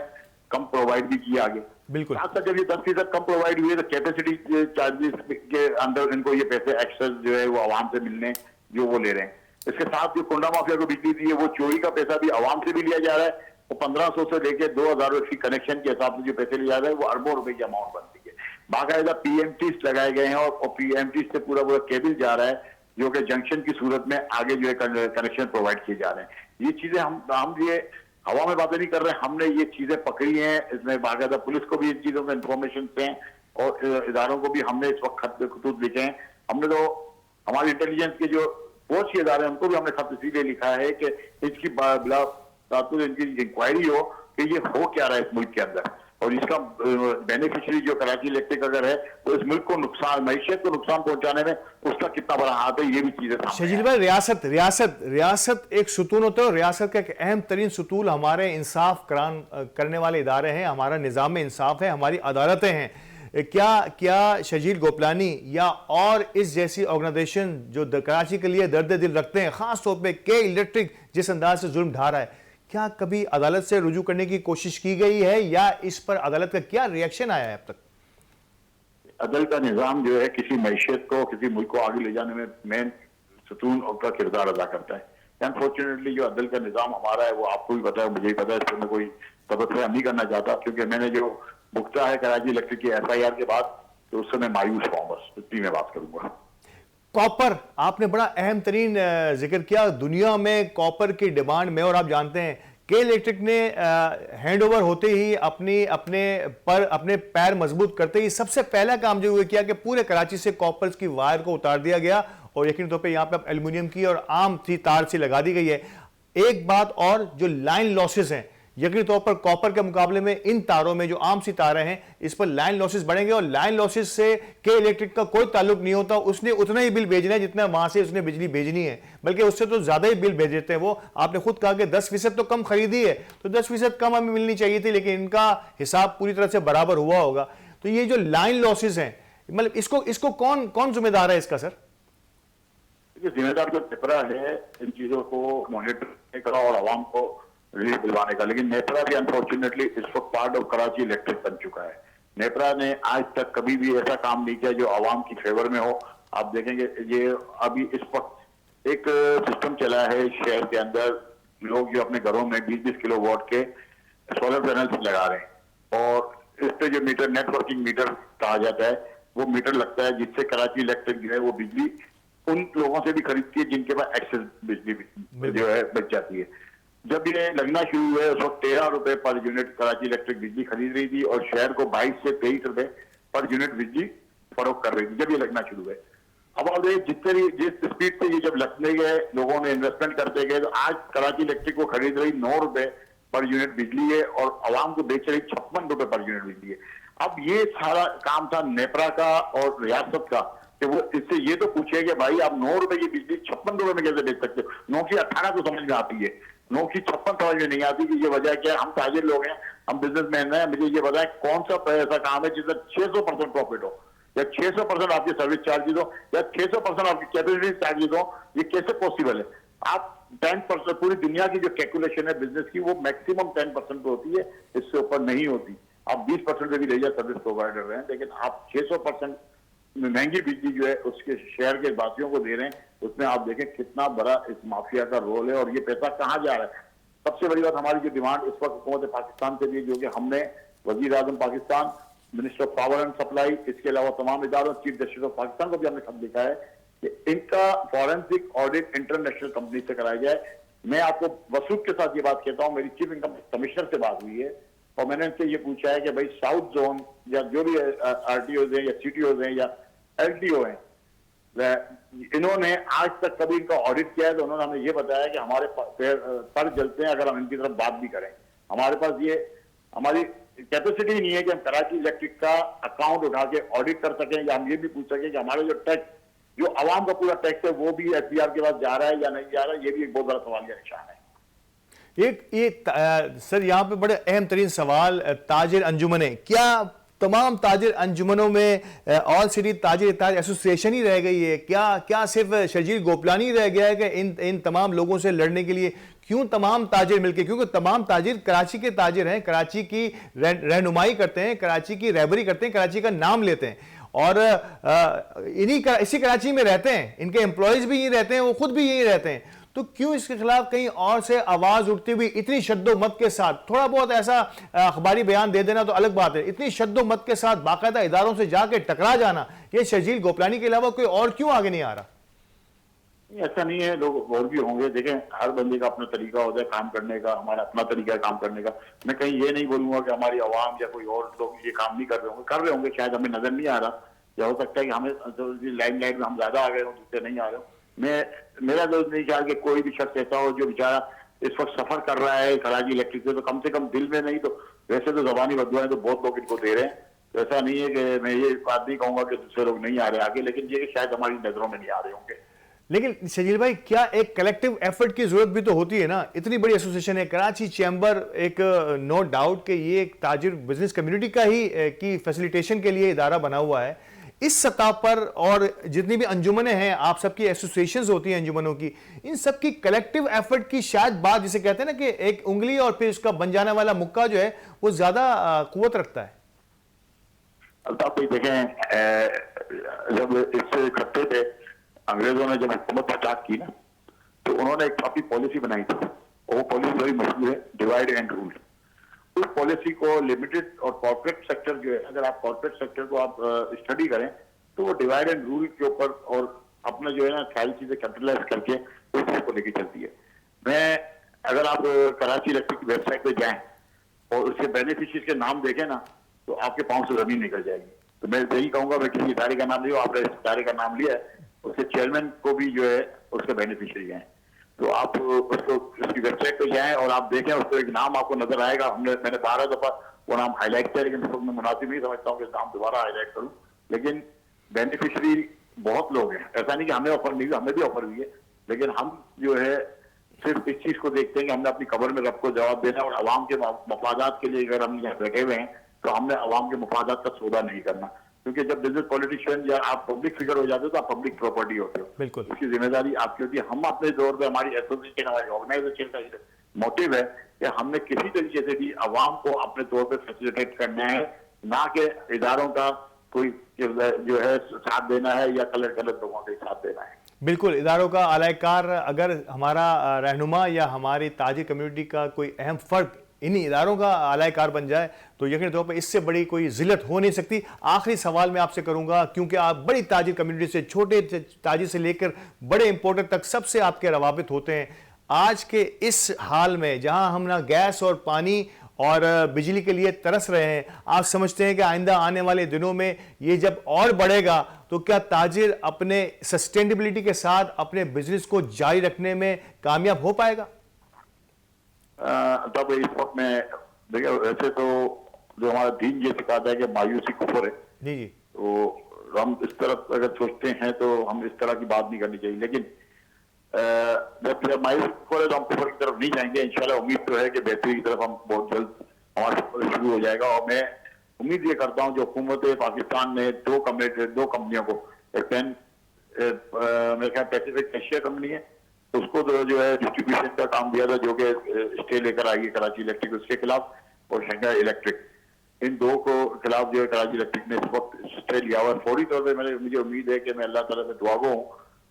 [SPEAKER 2] कम प्रोवाइड भी किया आगे।
[SPEAKER 1] बिल्कुल।
[SPEAKER 2] साथ साथ जब ये 10% कम प्रोवाइड हुए तो कैपेसिटी चार्जेस के अंदर इनको ये पैसे एक्सेस जो है वो आवाम से मिलने जो वो ले रहे हैं। इसके साथ जो कुंडा माफिया को बिजली दी है वो चोरी का पैसा भी आवाम से भी लिया जा रहा है। वो 1500 से लेके 2000 रुपए कनेक्शन के हिसाब से जो पैसे लिया जा रहे हैं वो अरबों रुपए की अमाउंट बनती है। बाकायदा पीएमटीस लगाए गए हैं और पीएमटीस से पूरा केबल जा रहा है जो कि जंक्शन की सूरत में आगे जो है कनेक्शन प्रोवाइड किए जा रहे हैं। ये चीजें हम ये हवा में बातें नहीं कर रहे हैं, हमने ये चीजें पकड़ी हैं। इसमें बाकायदा पुलिस को भी इन चीजों का इंफॉर्मेशन हैं और इदारों को भी हमने इस वक्त खत लिखे हैं। हमने तो हमारे इंटेलिजेंस के जो फौज के इदारे उनको भी हमने खत इसीलिए लिखा है कि इसकी इनकी इंक्वायरी हो कि ये हो क्या रहा है इस मुल्क के अंदर और इसका बेनिफिशियरी जो कराची इलेक्ट्रिक अगर है तो इस मुल्क को नुकसान, मईशत को नुकसान पहुंचाने में उसका कितना बड़ा हाथ है, ये भी चीजें
[SPEAKER 1] शजील भाई। रियासत एक सुतून होता है और रियासत का एक अहम तरीन सुतून हमारे इंसाफ करने वाले इदारे हैं, हमारा निज़ाम इंसाफ है, हमारी अदालतें हैं। क्या शजील गोपलानी या और इस जैसी ऑर्गेनाइजेशन जो कराची के लिए दर्द दिल रखते हैं, खास तौर पे के इलेक्ट्रिक जिस अंदाज से जुल्म ढा रहा है, क्या कभी अदालत से रुजू करने की कोशिश की गई है या इस पर अदालत का क्या रिएक्शन आया है अब तक?
[SPEAKER 2] अदल का निजाम जो है किसी मैशियत को, किसी मुल्क को आगे ले जाने में मेन सुतून का किरदार अदा करता है। अनफॉर्चुनेटली जो अदल का निजाम हमारा है वो आपको भी पता है, मुझे भी पता है, इसमें कोई तबसरा नहीं करना चाहता क्योंकि मैंने जो भुगता है कराची इलेक्ट्रिक की FIR के बाद तो उससे मैं मायूस हुआ, बस इतनी मैं बात करूंगा।
[SPEAKER 1] कॉपर, आपने बड़ा अहम तरीन जिक्र किया। दुनिया में कॉपर की डिमांड में, और आप जानते हैं के इलेक्ट्रिक ने हैंड ओवर होते ही अपने पैर मजबूत करते ही सबसे पहला काम जो किया कि पूरे कराची से कॉपर की वायर को उतार दिया गया और यकीन तौर पे यहाँ पे अब एल्युमिनियम की और आम थी तार से लगा दी गई है। एक बात और, जो लाइन लॉसेस हैं यकीनी तौर पर कॉपर के मुकाबले में इन तारों में जो आम सी तारें हैं इस पर लाइन लॉसेस बढ़ेंगे और लाइन लॉसेस से के इलेक्ट्रिक का कोई ताल्लुक नहीं होता। उसने उतना ही बिल भेजना है जितना वहां से उसने बिजली भेजनी है, बल्कि उससे तो ज्यादा ही बिल भेज देते हैं वो। आपने खुद कहा कि 10% तो कम खरीदी है तो 10% कम हमें मिलनी चाहिए थी, लेकिन इनका हिसाब पूरी तरह से बराबर हुआ होगा। तो ये जो लाइन लॉसेस हैं, मतलब इसको कौन जिम्मेदार है इसका सर?
[SPEAKER 2] जिम्मेदार जो नेपरा है इन चीजों को मॉनिटर करने का और आवाम को रिलीफ दिलवाने का, लेकिन नेपरा भी अनफॉर्चुनेटली इस वक्त पार्ट ऑफ कराची इलेक्ट्रिक बन चुका है। नेपरा ने आज तक कभी भी ऐसा काम नहीं किया जो आवाम की फेवर में हो। आप देखेंगे ये अभी इस वक्त एक सिस्टम चला है शहर के अंदर, लोग जो अपने घरों में 20-20 किलोवाट के सोलर पैनल्स लगा रहे हैं और इस पे जो मीटर, नेटवर्किंग मीटर कहा जाता है, वो मीटर लगता है जिससे कराची इलेक्ट्रिक जो है वो बिजली उन लोगों से भी खरीदती है जिनके पास एक्सेस बिजली जो है बच जाती है। जब ये लगना शुरू हुए उस वक्त 13 रुपए पर यूनिट कराची इलेक्ट्रिक बिजली खरीद रही थी और शहर को 22 से 23 रुपए पर यूनिट बिजली फरोख्त कर रही थी जब ये लगना शुरू हुए। अब आप जिस स्पीड से ये जब लगने गए, लोगों ने इन्वेस्टमेंट करते गए, तो आज कराची इलेक्ट्रिक को खरीद रही 9 रुपए पर यूनिट बिजली है और आवाम को बेच रही 56 रुपए पर यूनिट बिजली है। अब ये सारा काम था नेपरा का और रियासत का कि वो इससे ये तो पूछे कि भाई आप 9 रुपए की बिजली 56 रुपए में कैसे बेच सकते हो? 9 की 18 तो समझ में आती है, 9 की 56 समझ में नहीं आती कि ये वजह क्या है। हम ताजिर लोग हैं, हम बिजनेसमैन हैं, मुझे ये बताएं कौन सा ऐसा काम है जिसमें 600% प्रॉफिट हो या 600% आपके सर्विस चार्जेस हो या 600% आपकी कैपेसिटी चार्जेस हो? ये कैसे पॉसिबल है? आप 10%, पूरी दुनिया की जो कैलकुलेशन है बिजनेस की वो मैक्सिमम 10% होती है, इससे ऊपर नहीं होती। आप 20% भी ले जाए सर्विस प्रोवाइडर रहे हैं, लेकिन आप 600% महंगी बिजली जो है उसके शहर के वासियों को दे रहे हैं। उसमें आप देखें कितना बड़ा इस माफिया का रोल है और ये पैसा कहाँ जा रहा है। सबसे बड़ी बात, हमारी जो डिमांड इस वक्त हुकूमत पाकिस्तान से भी जो कि हमने वजीर आजम Pakistan minister of power and supply, इसके अलावा तमाम इदारों, चीफ जस्टिस ऑफ पाकिस्तान को भी हमने खत लिखा है कि इनका फॉरेंसिक ऑडिट इंटरनेशनल कंपनी से कराया जाए। मैं आपको वसूख के साथ ये बात कहता हूं, मेरी चीफ इनकम कमिश्नर से बात हुई है और मैंने इनसे ये पूछा है कि भाई साउथ जोन या जो भी आरटीओ हैं या सीटीओ हैं या एलटीओ हैं, इन्होंने आज तक कभी इनका ऑडिट किया है? तो उन्होंने हमें ये बताया कि हमारे पर जलते हैं अगर हम इनकी तरफ बात भी करें। हमारे पास ये हमारी कैपेसिटी ही नहीं है कि हम कराची इलेक्ट्रिक का अकाउंट उठा के ऑडिट कर सकें या हम ये भी पूछ सकें कि हमारा जो टैक्स, जो आवाम का पूरा टैक्स है, वो भी एफबीआर के पास जा रहा है या नहीं जा रहा है। ये भी एक बहुत बड़ा सवाल का निशान है।
[SPEAKER 1] सर यहाँ पे बड़े अहम तरीन सवाल, ताजिर अंजुमने, क्या तमाम ताजिर अंजुमनों में ऑल सिटी ताजिर इत्तेहाद एसोसिएशन ही रह गई है? क्या सिर्फ शर्जील गोपलानी रह गया है कि इन तमाम लोगों से लड़ने के लिए? क्यों तमाम ताजिर मिलके? क्योंकि तमाम ताजिर कराची के ताजिर हैं, कराची की रहनुमाई करते हैं, कराची की रहबरी करते हैं, कराची का नाम लेते हैं और इसी कराची में रहते हैं। इनके एम्प्लॉयज भी यही रहते हैं, वो खुद भी यही रहते हैं। तो क्यों इसके खिलाफ कहीं और से आवाज उठती हुई इतनी शद्दोमत के साथ, थोड़ा बहुत ऐसा अखबारी बयान दे देना तो अलग बात है, इतनी शद्दोमत के साथ बाकायदा इदारों से जाके टकरा जाना, ये शर्जील गोपलानी के अलावा कोई और क्यों आगे नहीं आ रहा?
[SPEAKER 2] ऐसा नहीं है, लोग और भी होंगे। देखें, हर बंदे का अपना तरीका होता है काम करने का, हमारा अपना तरीका है काम करने का। मैं कहीं ये नहीं बोलूंगा कि हमारी आवाम या कोई और लोग ये काम नहीं कर रहे होंगे, शायद हमें नजर नहीं आ रहा, या हो सकता है कि हमें लाइमलाइट में हम ज्यादा आ गए हो, दूसरे नहीं आ रहे हो। मेरा तो नहीं ख्याल कि कोई भी शख्स ऐसा हो जो बेचारा इस वक्त सफर कर रहा है कराची इलेक्ट्रिक से, तो कम दिल में नहीं तो वैसे तो जबानी बदुआएं तो बहुत लोग इनको दे रहे हैं। तो ऐसा नहीं है कि मैं ये बात नहीं कहूंगा कि दूसरे लोग नहीं आ रहे आगे, लेकिन ये कि शायद हमारी नजरों में नहीं आ रहे होंगे।
[SPEAKER 1] लेकिन शर्जील भाई, क्या एक कलेक्टिव एफर्ट की जरूरत भी तो होती है ना? इतनी बड़ी एसोसिएशन है कराची चैम्बर, एक नो डाउट कि ये एक ताजिर बिजनेस कम्युनिटी का ही की फैसिलिटेशन के लिए इदारा बना हुआ है। इस सतह पर और जितनी भी अंजुमनें हैं, आप सबकी एसोसिएशंस होती हैं अंजुमनों की, इन सब की कलेक्टिव एफर्ट की शायद बात, जिसे कहते हैं ना कि एक उंगली और फिर उसका बन जाने वाला मुक्का जो है वो ज्यादा कुव्वत रखता है।
[SPEAKER 2] अब आप देखें, जब इससे इकट्ठे थे अंग्रेजों ने, जब हुकूमत स्टार्ट की ना, तो उन्होंने एक काफी पॉलिसी बनाई थी और वो पॉलिसी बड़ी मशहूर है, डिवाइड एंड रूल। उस पॉलिसी को लिमिटेड और कॉर्पोरेट सेक्टर जो है, अगर आप कॉर्पोरेट सेक्टर को आप स्टडी करें तो वो डिवाइड एंड रूल के ऊपर और अपना जो है ना सारी चीजें कैपिटलाइज करके उस चीज को लेके चलती है। अगर आप कराची इलेक्ट्रिक की वेबसाइट पे जाएं और उसके बेनिफिशियरीज के नाम देखें ना, तो आपके पांव से जमीन निकल जाएगी। तो मैं यही कहूंगा, मैं किसी इदारे का नाम लिया, आपने इस इदारे का नाम लिया है, उसके चेयरमैन को भी जो है उसके बेनिफिशियरी हैं, तो आप उसको उसकी वेबसाइट पे जाएं और आप देखें, उसको एक नाम आपको नजर आएगा। मैंने 12 दफा वो नाम हाईलाइट किया, लेकिन इसको मैं मुनासिब नहीं समझता हूँ कि नाम दोबारा हाईलाइट करूं। लेकिन बेनिफिशियरी बहुत लोग हैं, ऐसा नहीं कि हमें ऑफर नहीं हुई, हमें भी ऑफर हुई है, लेकिन हम जो है सिर्फ इस चीज को देखते हैं कि हमने अपनी कब्र में रब को जवाब देना और अवाम के मफादात के लिए अगर हम यहाँ बैठे हुए हैं तो हमने अवाम के मफादात का सौदा नहीं करना। क्योंकि जब बिजनेस पॉलिटिशियन या आप पब्लिक फिगर हो जाते हो तो आप पब्लिक प्रॉपर्टी होते हो,
[SPEAKER 1] बिल्कुल
[SPEAKER 2] उसकी जिम्मेदारी आपकी होती है। हम अपने दौर पे, हमारी एसोसिएशन, हमारी ऑर्गेनाइजेशन का मोटिव है कि हमने किसी तरीके से भी अवाम को अपने तौर पे फैसिलिटेट करना है, ना कि इदारों का कोई जो है साथ देना है या गलत लोगों के साथ देना है।
[SPEAKER 1] बिल्कुल, इदारों का आलायकार अगर हमारा रहनुमा या हमारी ताजिर कम्युनिटी का कोई अहम फर्द इन्हीं इदारों का आलायकार बन जाए तो यकीन तौर पर इससे बड़ी कोई जिल्लत हो नहीं सकती। आखिरी सवाल मैं आपसे करूंगा, क्योंकि आप बड़ी ताजिर कम्युनिटी से, छोटे ताजिर से लेकर बड़े इंपोर्टर तक सबसे आपके रवाबित होते हैं। आज के इस हाल में जहां हम ना गैस और पानी और बिजली के लिए तरस रहे हैं, आप समझते हैं कि आइंदा आने वाले दिनों में ये जब और बढ़ेगा तो क्या ताजिर अपने सस्टेनेबिलिटी के साथ अपने बिजनेस को जारी रखने में कामयाब हो पाएगा?
[SPEAKER 2] तब इस वक्त में देखिए, वैसे तो जो हमारा दीन ये सिखाता है कि मायूसी कुफर है
[SPEAKER 1] जी,
[SPEAKER 2] तो हम इस तरफ अगर सोचते हैं तो हम इस तरह की बात नहीं करनी चाहिए। लेकिन जब मायूसी कुफर है तो हम कुफर की तरफ नहीं जाएंगे। इंशाल्लाह उम्मीद तो है कि बेहतरी की तरफ हम बहुत जल्द हमारा सफर शुरू हो जाएगा। और मैं उम्मीद ये करता हूँ जो हुकूमत पाकिस्तान ने दो कंपनियों को, एक मेरे ख्याल पैसिफिक एशिया कंपनी है, उसको तो जो है डिस्ट्रीब्यूशन का काम दिया था, जो कि स्टे लेकर आएगी कराची इलेक्ट्रिक, उसके खिलाफ, और शंघाई इलेक्ट्रिक, इन दो को खिलाफ जो है कराची इलेक्ट्रिक ने इस वक्त स्टे लिया हुआ। फौरी तौर पर मुझे उम्मीद है कि मैं अल्लाह ताला से दुआ गो हूँ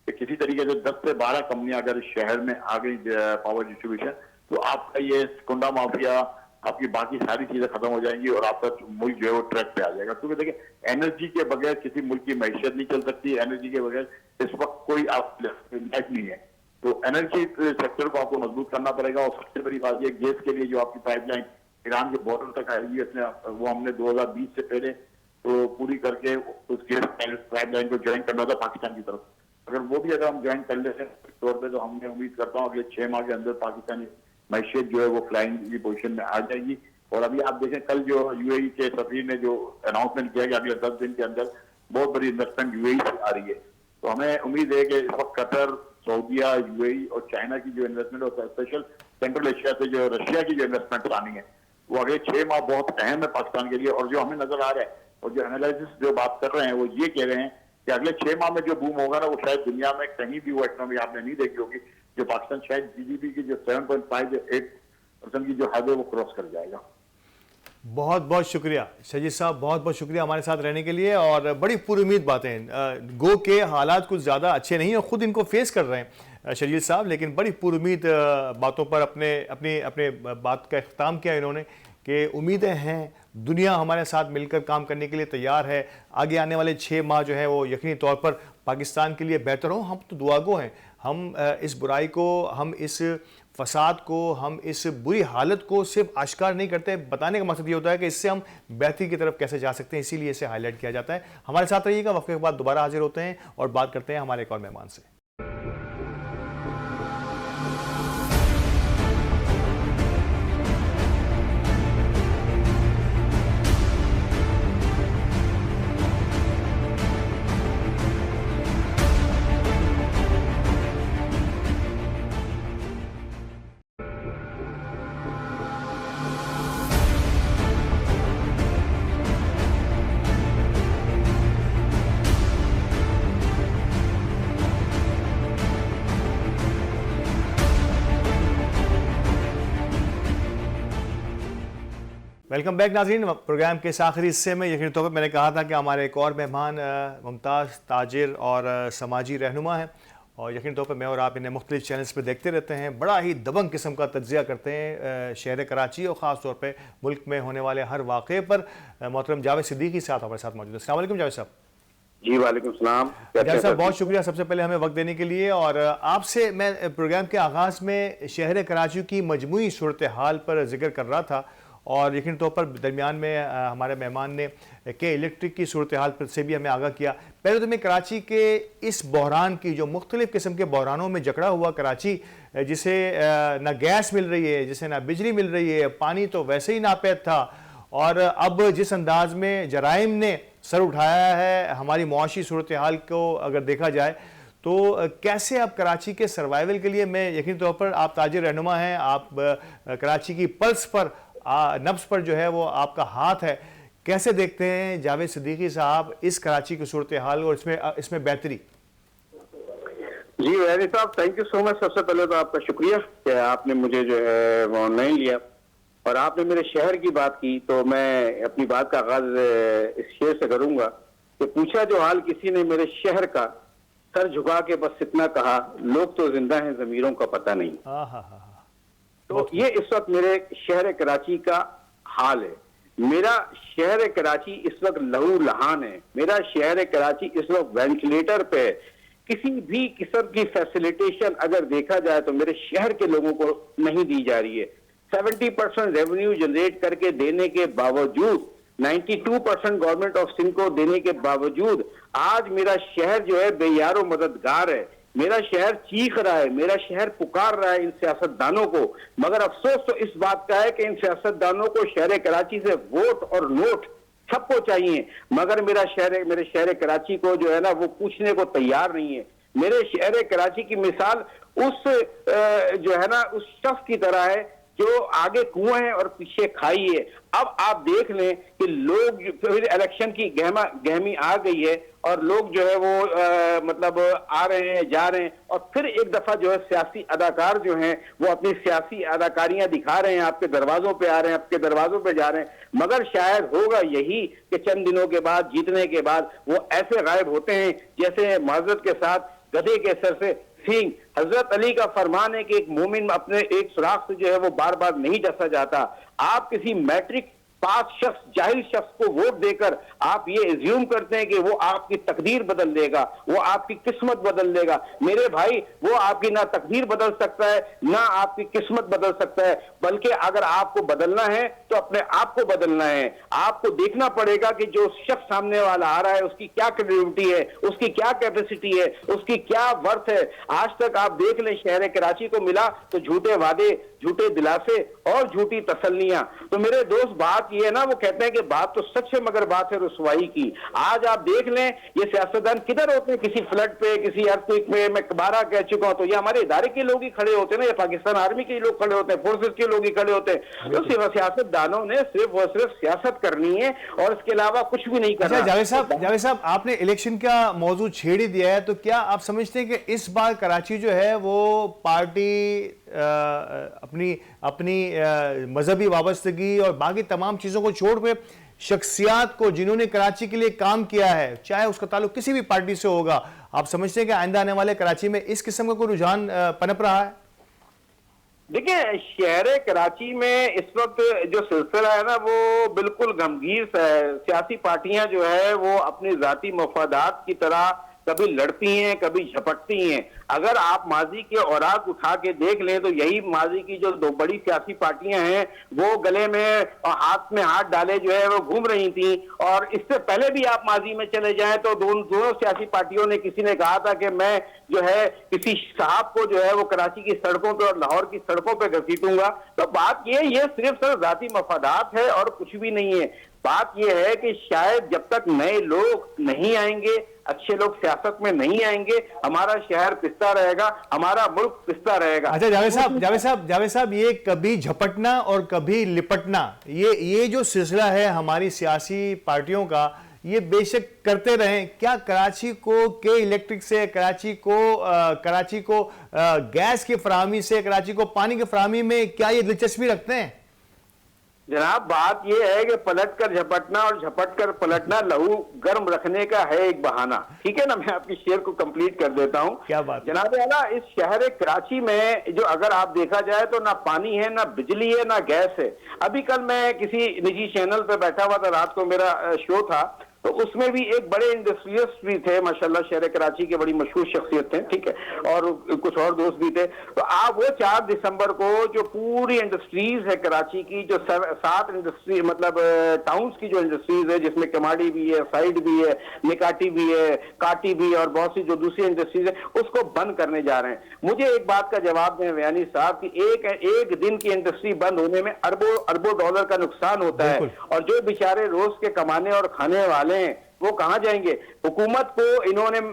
[SPEAKER 2] कि किसी तरीके से 10 से 12 कंपनियां अगर इस शहर में आ गई पावर डिस्ट्रीब्यूशन, तो आपका ये कुंडा माफिया आपकी बाकी सारी चीजें खत्म हो जाएंगी और आपका मुल्क जो है वो ट्रैक पे आ जाएगा। क्योंकि देखिए एनर्जी के बगैर किसी मुल्क की मैशियत नहीं चल सकती, एनर्जी के बगैर इस वक्त कोई आप लाइफ नहीं है। तो एनर्जी सेक्टर को आपको मजबूत करना पड़ेगा। और सबसे बड़ी बात ये गैस के लिए जो आपकी पाइपलाइन ईरान के बॉर्डर तक आएगी, वो हमने 2020 से पहले तो पूरी करके उस गैस पाइपलाइन को ज्वाइन करना था पाकिस्तान की तरफ। अगर हम ज्वाइन कर लेते हैं तौर पर, तो हमने उम्मीद करता हूँ अगले 6 माह के अंदर पाकिस्तानी मैशियत जो है वो फ्लाइंग की पोजीशन में आ जाएगी। और अभी आप देखें कल जो यूएई के सफीर ने जो अनाउंसमेंट किया कि अगले 10 दिन के अंदर बहुत बड़ी इन्वेस्टमेंट यूएई से आ रही है। तो हमें उम्मीद है कि इस वक्त कतर, सऊदीया, यूएई और चाइना की जो इन्वेस्टमेंट और स्पेशल सेंट्रल एशिया से जो रशिया की जो इन्वेस्टमेंट आनी है वो अगले 6 माह बहुत अहम है पाकिस्तान के लिए। और जो हमें नजर आ रहा है और जो एनालिसिस जो बात कर रहे हैं वो ये कह रहे हैं कि अगले 6 माह में जो बूम होगा ना वो शायद दुनिया में कहीं भी वो इकोनॉमी आपने नहीं देखी होगी। जो पाकिस्तान शायद जीडीपी की जो 7.5-8% की जो हद है वो क्रॉस कर जाएगा।
[SPEAKER 1] बहुत बहुत शुक्रिया शजीद साहब, बहुत बहुत शुक्रिया हमारे साथ रहने के लिए। और बड़ी पूरी उम्मीद बातें, गो के हालात कुछ ज़्यादा अच्छे नहीं और ख़ुद इनको फेस कर रहे हैं शजीद साहब, लेकिन बड़ी पूरी उम्मीद बातों पर अपने बात का इख्तिताम किया इन्होंने कि उम्मीदें हैं, दुनिया हमारे साथ मिलकर काम करने के लिए तैयार है। आगे आने वाले 6 माह जो है वो यकीनी तौर पर पाकिस्तान के लिए बेहतर हो। हम तो दुआगो हैं, हम इस बुराई को, हम इस फसाद को, हम इस बुरी हालत को सिर्फ आश्कार नहीं करते, बताने का मकसद ये होता है कि इससे हम बेहतरी की तरफ कैसे जा सकते हैं, इसीलिए इसे हाईलाइट किया जाता है। हमारे साथ रहिएगा, वक्फे के बाद दोबारा हाजिर होते हैं और बात करते हैं हमारे एक और मेहमान से। वेलकम बैक नाज़रीन। प्रोग्राम के इस आखिरी हिस्से में यकीनी तौर पर मैंने कहा था कि हमारे एक और मेहमान मुमताज़ ताजिर और समाजी रहनुमा हैं और यकीनी तौर पर मैं और आप इन्हें मुख्तलिफ चैनल्स पर देखते रहते हैं। बड़ा ही दबंग किस्म का तज्ज़िया करते हैं शहर कराची और ख़ास तौर पर मुल्क में होने वाले हर वाक़े पर। मोहतरम जावेद सिद्दीकी साहब हमारे साथ मौजूद हैं। अस्सलाम वालेकुम जावेद साहब।
[SPEAKER 3] जी वालेकुम सलाम।
[SPEAKER 1] जावेद साहब बहुत शुक्रिया सबसे पहले हमें वक्त देने के लिए। और आपसे मैं प्रोग्राम के आगाज़ में शहर कराची की मजमूई सूरत हाल पर जिक्र कर रहा था और यकीन तौर पर दरमियान में हमारे मेहमान ने के इलेक्ट्रिक की सूरत हाल पर से भी हमें आगाह किया। पहले तो मैं कराची के इस बहरान की, जो मुख्तलिफ़ किस्म के बहरानों में जकड़ा हुआ कराची, जिसे ना गैस मिल रही है, जिसे ना बिजली मिल रही है, पानी तो वैसे ही नापैद था, और अब जिस अंदाज में जराइम ने सर उठाया है हमारी मुआशी सूरत हाल को अगर देखा जाए, तो कैसे आप कराची के सर्वाइवल के लिए, मैं यकीन तौर पर आप ताजिर रहनुमा हैं, आप कराची की पल्स पर, नब्ज पर जो है वो आपका हाथ है, कैसे देखते हैं जावेद सिद्दीकी साहब इस कराची की सूरत हाल और इसमें बेहतरी?
[SPEAKER 3] जी वैरी साहब, थैंक यू सो मच। सबसे पहले तो आपका शुक्रिया कि आपने मुझे जो है वो ऑनलाइन लिया और आपने मेरे शहर की बात की। तो मैं अपनी बात का आगाज इस शेर से करूंगा कि पूछा जो हाल किसी ने मेरे शहर का, सर झुका के बस इतना कहा, लोग तो जिंदा हैं ज़मीरों का पता नहीं। तो ये इस वक्त मेरे शहर कराची का हाल है। मेरा शहर कराची इस वक्त लहू लहान है। मेरा शहर कराची इस वक्त वेंटिलेटर पे है। किसी भी किस्म की फैसिलिटेशन अगर देखा जाए तो मेरे शहर के लोगों को नहीं दी जा रही है। 70% रेवेन्यू जनरेट करके देने के बावजूद, 92% गवर्नमेंट ऑफ सिंध को देने के बावजूद आज मेरा शहर जो है बेयारो मददगार है। मेरा शहर चीख रहा है, मेरा शहर पुकार रहा है इन सियासतदानों को। मगर अफसोस तो इस बात का है कि इन सियासतदानों को शहर कराची से वोट और नोट सबको चाहिए, मगर मेरे शहर कराची को जो है ना वो पूछने को तैयार नहीं है। मेरे शहर कराची की मिसाल उस जो है ना उस शख्स की तरह है जो आगे कुआं है और पीछे खाई है। अब आप देख लें कि लोग फिर इलेक्शन की गहमी आ गई है और लोग जो है वो मतलब आ रहे हैं, जा रहे हैं, और फिर एक दफा जो है सियासी अदाकार जो हैं वो अपनी सियासी अदाकारियां दिखा रहे हैं, आपके दरवाजों पे आ रहे हैं, आपके दरवाजों पे जा रहे हैं। मगर शायद होगा यही कि चंद दिनों के बाद, जीतने के बाद वो ऐसे गायब होते हैं जैसे माजरत के साथ गधे के सर से थिंग, हजरत अली का फरमान है कि एक मोमिन अपने एक सुराख से जो है वो बार बार नहीं डसा जाता। आप किसी मैट्रिक पास शख्स, जाहिल शख्स को वोट देकर आप ये एज्यूम करते हैं कि वो आपकी तकदीर बदल देगा, वो आपकी किस्मत बदल देगा। मेरे भाई, वो आपकी ना तकदीर बदल सकता है ना आपकी किस्मत बदल सकता है, बल्कि अगर आपको बदलना है तो अपने आप को बदलना है। आपको देखना पड़ेगा कि जो शख्स सामने वाला आ रहा है उसकी क्या क्रेडिबिलिटी है, उसकी क्या कैपेसिटी है, उसकी क्या वर्थ है। आज तक आप देख लें, शहर कराची को मिला तो झूठे वादे, झूठे दिलासे और झूठी तसल्लियां। तो मेरे दोस्त, बात ये है ना, वो कहते हैं कि बात तो सच है मगर बात है रुसवाई की। आज आप देख लें ये सियासतदान किधर होते हैं, किसी फ्लड पे, किसी अर्थक्वेक पे, मैं बारह कह चुका हूं, तो ये हमारे इदारे के लोग ही खड़े होते हैं ना, या पाकिस्तान आर्मी के लोग खड़े होते हैं, फोर्सेस के लोग ही खड़े होते हैं। तो सियासतदानों ने सिर्फ और सिर्फ सियासत करनी है और इसके अलावा कुछ भी नहीं करना।
[SPEAKER 1] जावेद साहब, आपने इलेक्शन का मौजू छेड़ ही दिया है, तो क्या आप समझते हैं कि इस बार कराची जो है वो पार्टी अपनी मजहबी वाबस्तगी और बाकी तमाम चीजों को छोड़ के शख्सियात को, जिन्होंने कराची के लिए काम किया है, चाहे उसका ताल्लुक किसी भी पार्टी से होगा, आप समझते हैं कि आइंदा आने वाले कराची में इस किस्म का कोई रुझान पनप रहा है?
[SPEAKER 3] देखिए, शहर कराची में इस वक्त जो सिलसिला है ना वो बिल्कुल गमगीन सा है। सियासी पार्टियां जो है वो अपनी जाती मफादात की तरह कभी लड़ती हैं, कभी झपटती हैं। अगर आप माजी के औराक उठा के देख लें तो यही माजी की जो दो बड़ी सियासी पार्टियां हैं वो गले में और हाथ में हाथ डाले जो है वो घूम रही थी। और इससे पहले भी आप माजी में चले जाएं तो दोनों सियासी पार्टियों ने, किसी ने कहा था कि मैं जो है किसी साहब को जो है वो कराची की सड़कों पे और लाहौर की सड़कों पे घसीटूंगा। तो बात ये सिर्फ जाती मफादात है और कुछ भी नहीं है। बात यह है कि शायद जब तक नए लोग नहीं आएंगे, अच्छे लोग सियासत में नहीं आएंगे, हमारा शहर पिसता रहेगा, हमारा मुल्क पिसता रहेगा।
[SPEAKER 1] अच्छा जावेद साहब, ये कभी झपटना और कभी लिपटना, ये जो सिलसिला है हमारी सियासी पार्टियों का, ये बेशक करते रहें। क्या कराची को के इलेक्ट्रिक से, कराची को गैस की फराहमी से, कराची को पानी की फराहमी में क्या ये दिलचस्पी रखते हैं?
[SPEAKER 3] जनाब, बात यह है कि पलट कर झपटना और झपट कर पलटना लहू गर्म रखने का है एक बहाना। ठीक है ना, मैं आपकी शेर को कंप्लीट कर देता हूं।
[SPEAKER 1] क्या बात
[SPEAKER 3] जनाब आला, इस शहर कराची में जो अगर आप देखा जाए तो ना पानी है, ना बिजली है, ना गैस है। अभी कल मैं किसी निजी चैनल पे बैठा हुआ था, रात को मेरा शो था, तो उसमें भी एक बड़े इंडस्ट्रियलिस्ट भी थे माशाल्लाह, शहर कराची के बड़ी मशहूर शख्सियत थे, ठीक है, और कुछ और दोस्त भी थे। तो आप वो 4 दिसंबर को जो पूरी इंडस्ट्रीज है कराची की, जो 7 इंडस्ट्री मतलब टाउन्स की जो इंडस्ट्रीज है, जिसमें कमाड़ी भी है, साइड भी है, निकाटी भी है, काटी भी है और बहुत सी जो दूसरी इंडस्ट्रीज है, उसको बंद करने जा रहे हैं। मुझे एक बात का जवाब दें वयानी साहब कि एक दिन की इंडस्ट्री बंद होने में अरबों डॉलर का नुकसान होता है, और जो बेचारे रोज के कमाने और खाने वाले वो कहां जाएंगे? हुकूमत को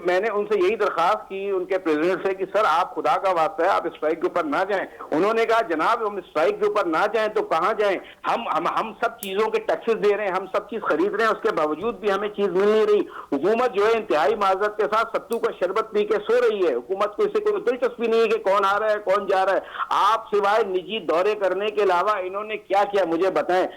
[SPEAKER 3] मैंने उनसे यही दरखास्त की उनके प्रेसिडेंट से कि सर आप खुदा का वास्ता है आप स्ट्राइक के ऊपर ना जाएं। उन्होंने कहा जनाब हम स्ट्राइक के ऊपर ना जाएं तो कहां जाएं? हम सब चीजों के टैक्सेस दे रहे हैं, हम सब चीज खरीद रहे हैं, उसके बावजूद भी हमें चीज मिल नहीं रही। हुकूमत जो है इंतहाई माजरत के साथ सत्तू का शरबत पी के सो रही है। हुकूमत को इससे कोई दिलचस्पी नहीं है कि कौन आ रहा है कौन जा रहा है। आप सिवाय निजी दौरे करने के अलावा इन्होंने क्या किया मुझे बताएं।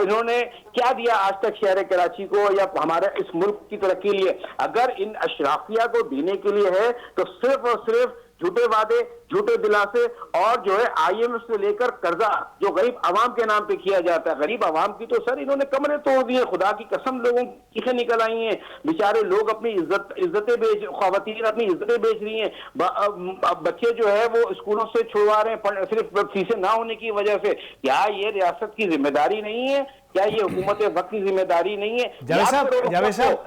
[SPEAKER 3] इन्होंने क्या दिया आज तक शहर कराची को या हमारे इस मुल्क की तरक्की के लिए? अगर इन अशराफिया को देने के लिए है तो सिर्फ और सिर्फ झूठे वादे, झूठे दिलासे और जो है IMF से लेकर कर्जा जो गरीब आवाम के नाम पे किया जाता है। गरीब आवाम की तो सर इन्होंने कमरे तोड़ दिए, खुदा की कसम लोगों की चीखें निकल आई हैं। बेचारे लोग अपनी इज्जतें खवातीन अपनी इज्जतें बेच रही हैं। बच्चे जो है वो स्कूलों से छुड़वा रहे हैं सिर्फ फीसें ना होने की वजह से। क्या ये रियासत की जिम्मेदारी नहीं है? क्या ये हुकूमत वक्त की जिम्मेदारी नहीं है?
[SPEAKER 1] जावेद साहब,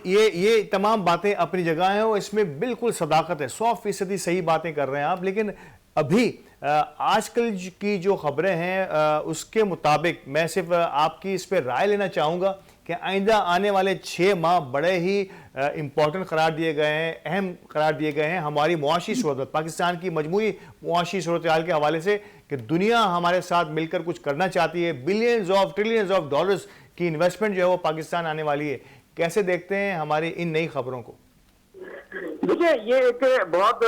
[SPEAKER 1] ये तमाम बातें अपनी जगह हैं और इसमें बिल्कुल सदाकत है, 100% सही बातें कर रहे हैं आप। लेकिन अभी आजकल की जो खबरें हैं उसके मुताबिक मैं सिर्फ आपकी इस पर राय लेना चाहूँगा कि आइंदा आने वाले 6 माह बड़े ही इम्पोर्टेंट करार दिए गए हैं, अहम करार दिए गए हैं हमारी मुआशी सूरत, पाकिस्तान की मजमूई मुआशी सूरत हाल के हवाले से, कि दुनिया हमारे साथ मिलकर कुछ करना चाहती है। Billions of trillions of dollars की इन्वेस्टमेंट जो है वो पाकिस्तान आने वाली है। कैसे देखते हैं हमारी इन नई खबरों को?
[SPEAKER 3] देखिए, ये एक बहुत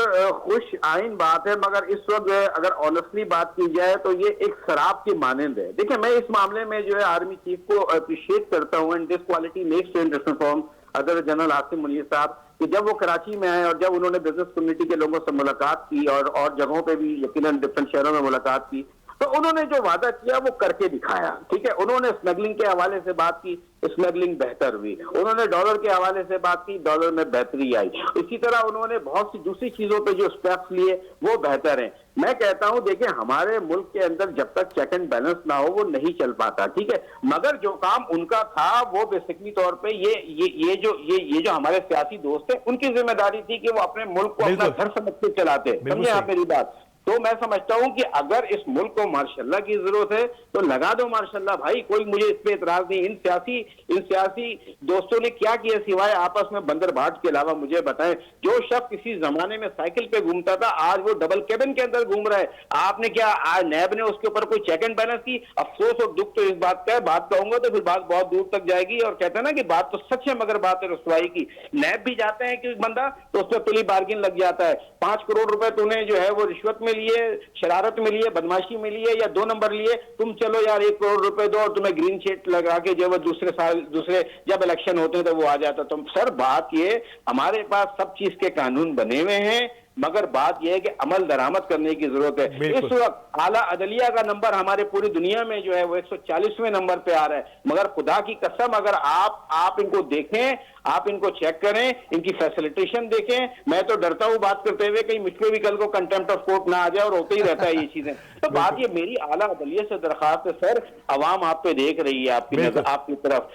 [SPEAKER 3] खुश आइन बात है, मगर इस वक्त अगर ऑनेस्टली बात की जाए तो ये एक शराब की मानंद है। देखिए, मैं इस मामले में जो है आर्मी चीफ को अप्रिशिएट करता हूँ, and this quality makes him different from other general Hashim Munir साहब, कि जब वो कराची में आए और जब उन्होंने बिजनेस कम्युनिटी के लोगों से मुलाकात की और जगहों पे भी यकीनन डिफरेंट शहरों में मुलाकात की, तो उन्होंने जो वादा किया वो करके दिखाया। ठीक है, उन्होंने स्मगलिंग के हवाले से बात की, स्मगलिंग बेहतर हुई। उन्होंने डॉलर के हवाले से बात की, डॉलर में बेहतरी आई। इसी तरह उन्होंने बहुत सी दूसरी चीजों पे जो स्टेप्स लिए वो बेहतर हैं। मैं कहता हूं, देखिए हमारे मुल्क के अंदर जब तक चेक एंड बैलेंस ना हो वो नहीं चल पाता। ठीक है, मगर जो काम उनका था वो बेसिकली तौर पे ये जो हमारे सियासी दोस्त हैं उनकी जिम्मेदारी थी कि वो अपने मुल्क को अपना घर समझ के चलाते। समझे आप मेरी बात? तो मैं समझता हूं कि अगर इस मुल्क को मार्शल्लाह की जरूरत है तो लगा दो मार्शल्लाह भाई, कोई मुझे इस पे इतराज नहीं। इन सियासी दोस्तों ने क्या किया सिवाय आपस में बंदरबाट के अलावा? मुझे बताएं, जो शख्स किसी जमाने में साइकिल पे घूमता था आज वो डबल केबिन के अंदर घूम रहा है। आपने क्या आज नैब ने उसके ऊपर कोई चेक एंड बैलेंस की? अफसोस और दुख तो इस बात का है, बात कहूंगा तो फिर बात बहुत दूर तक जाएगी। और कहते हैं ना कि बात तो सच है मगर बात है रुसवाई की। नैब भी जाते हैं कि बंदा तो उस पर पुली बार्गिन लग जाता है। 5 करोड़ रुपए तूने जो है वो रिश्वत में लिए, शरारत में लिए, बदमाशी में लिए या 2 नंबर लिए, तुम चलो यार 1 करोड़ रुपए दो और तुम्हें ग्रीन शीट लगा के जो वो दूसरे जब इलेक्शन होते हैं तो वो आ जाता। तो सर बात ये, हमारे पास सब चीज के कानून बने हुए हैं मगर बात यह है कि अमल दरामद करने की जरूरत है। इस वक्त आला अदलिया का नंबर हमारे पूरी दुनिया में जो है वो 140वें नंबर पे आ रहा है। मगर खुदा की कसम अगर आप इनको देखें, आप इनको चेक करें, इनकी फैसिलिटेशन देखें, मैं तो डरता हूं बात करते हुए कहीं मुझको भी कल को कंटेम्प्ट ऑफ कोर्ट ना आ जाए, और होते ही रहता है ये चीजें। तो बात ये मेरी आला अदलिया से दरखास्त है सर, अवाम आप पे देख रही है, आपकी तरफ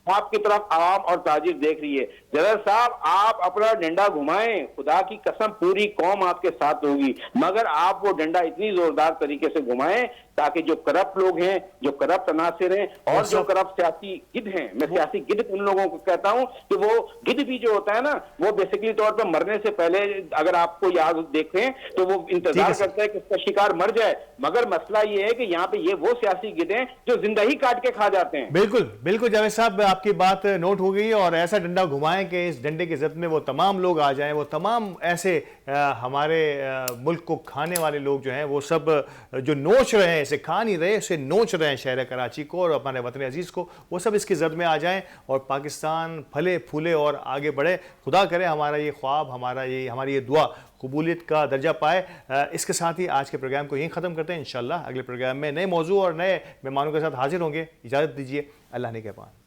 [SPEAKER 3] आपकी तरफ आवाम और ताजिर देख रही है। जनरल साहब आप अपना डंडा घुमाएं, खुदा की कसम पूरी कौम आपके साथ होगी, मगर आप वो डंडा इतनी जोरदार तरीके से घुमाएं ताकि जो करप्ट लोग हैं, जो करप्ट अनासिर हैं और जो करप्ट सियासी गिद्ध हैं, मैं सियासी गिद्ध उन लोगों को कहता हूं कि वो गिद्ध भी जो होता है ना वो बेसिकली तौर पर मरने से पहले अगर आपको याद देखें तो वो इंतजार करता है कि उसका शिकार मर जाए। मगर मसला ये है कि यहाँ पे ये वो सियासी गिद्ध हैं जो जिंदा ही काट के खा जाते हैं।
[SPEAKER 1] बिल्कुल बिल्कुल जावेद साहब, आपकी बात नोट हो गई और ऐसा डंडा घुमाएं कि इस डंडे की जद में वो तमाम लोग आ जाएं, वो तमाम ऐसे हमारे मुल्क को खाने वाले लोग जो हैं वो सब जो नोच रहे हैं, इसे खा नहीं रहे, इसे नोच रहे हैं शहर कराची को और हमारे वतन अजीज़ को, वो सब इसकी जद में आ जाएं और पाकिस्तान फले फूले और आगे बढ़े। खुदा करे हमारा ये ख्वाब, हमारी ये दुआ कबूलियत का दर्जा पाए। इसके साथ ही आज के प्रोग्राम को यहीं ख़त्म करते हैं। इंशाल्लाह अगले प्रोग्राम में नए मौजू और नए मेहमानों के साथ हाजिर होंगे। इजाज़त दीजिए, अल्लाह ने के पान।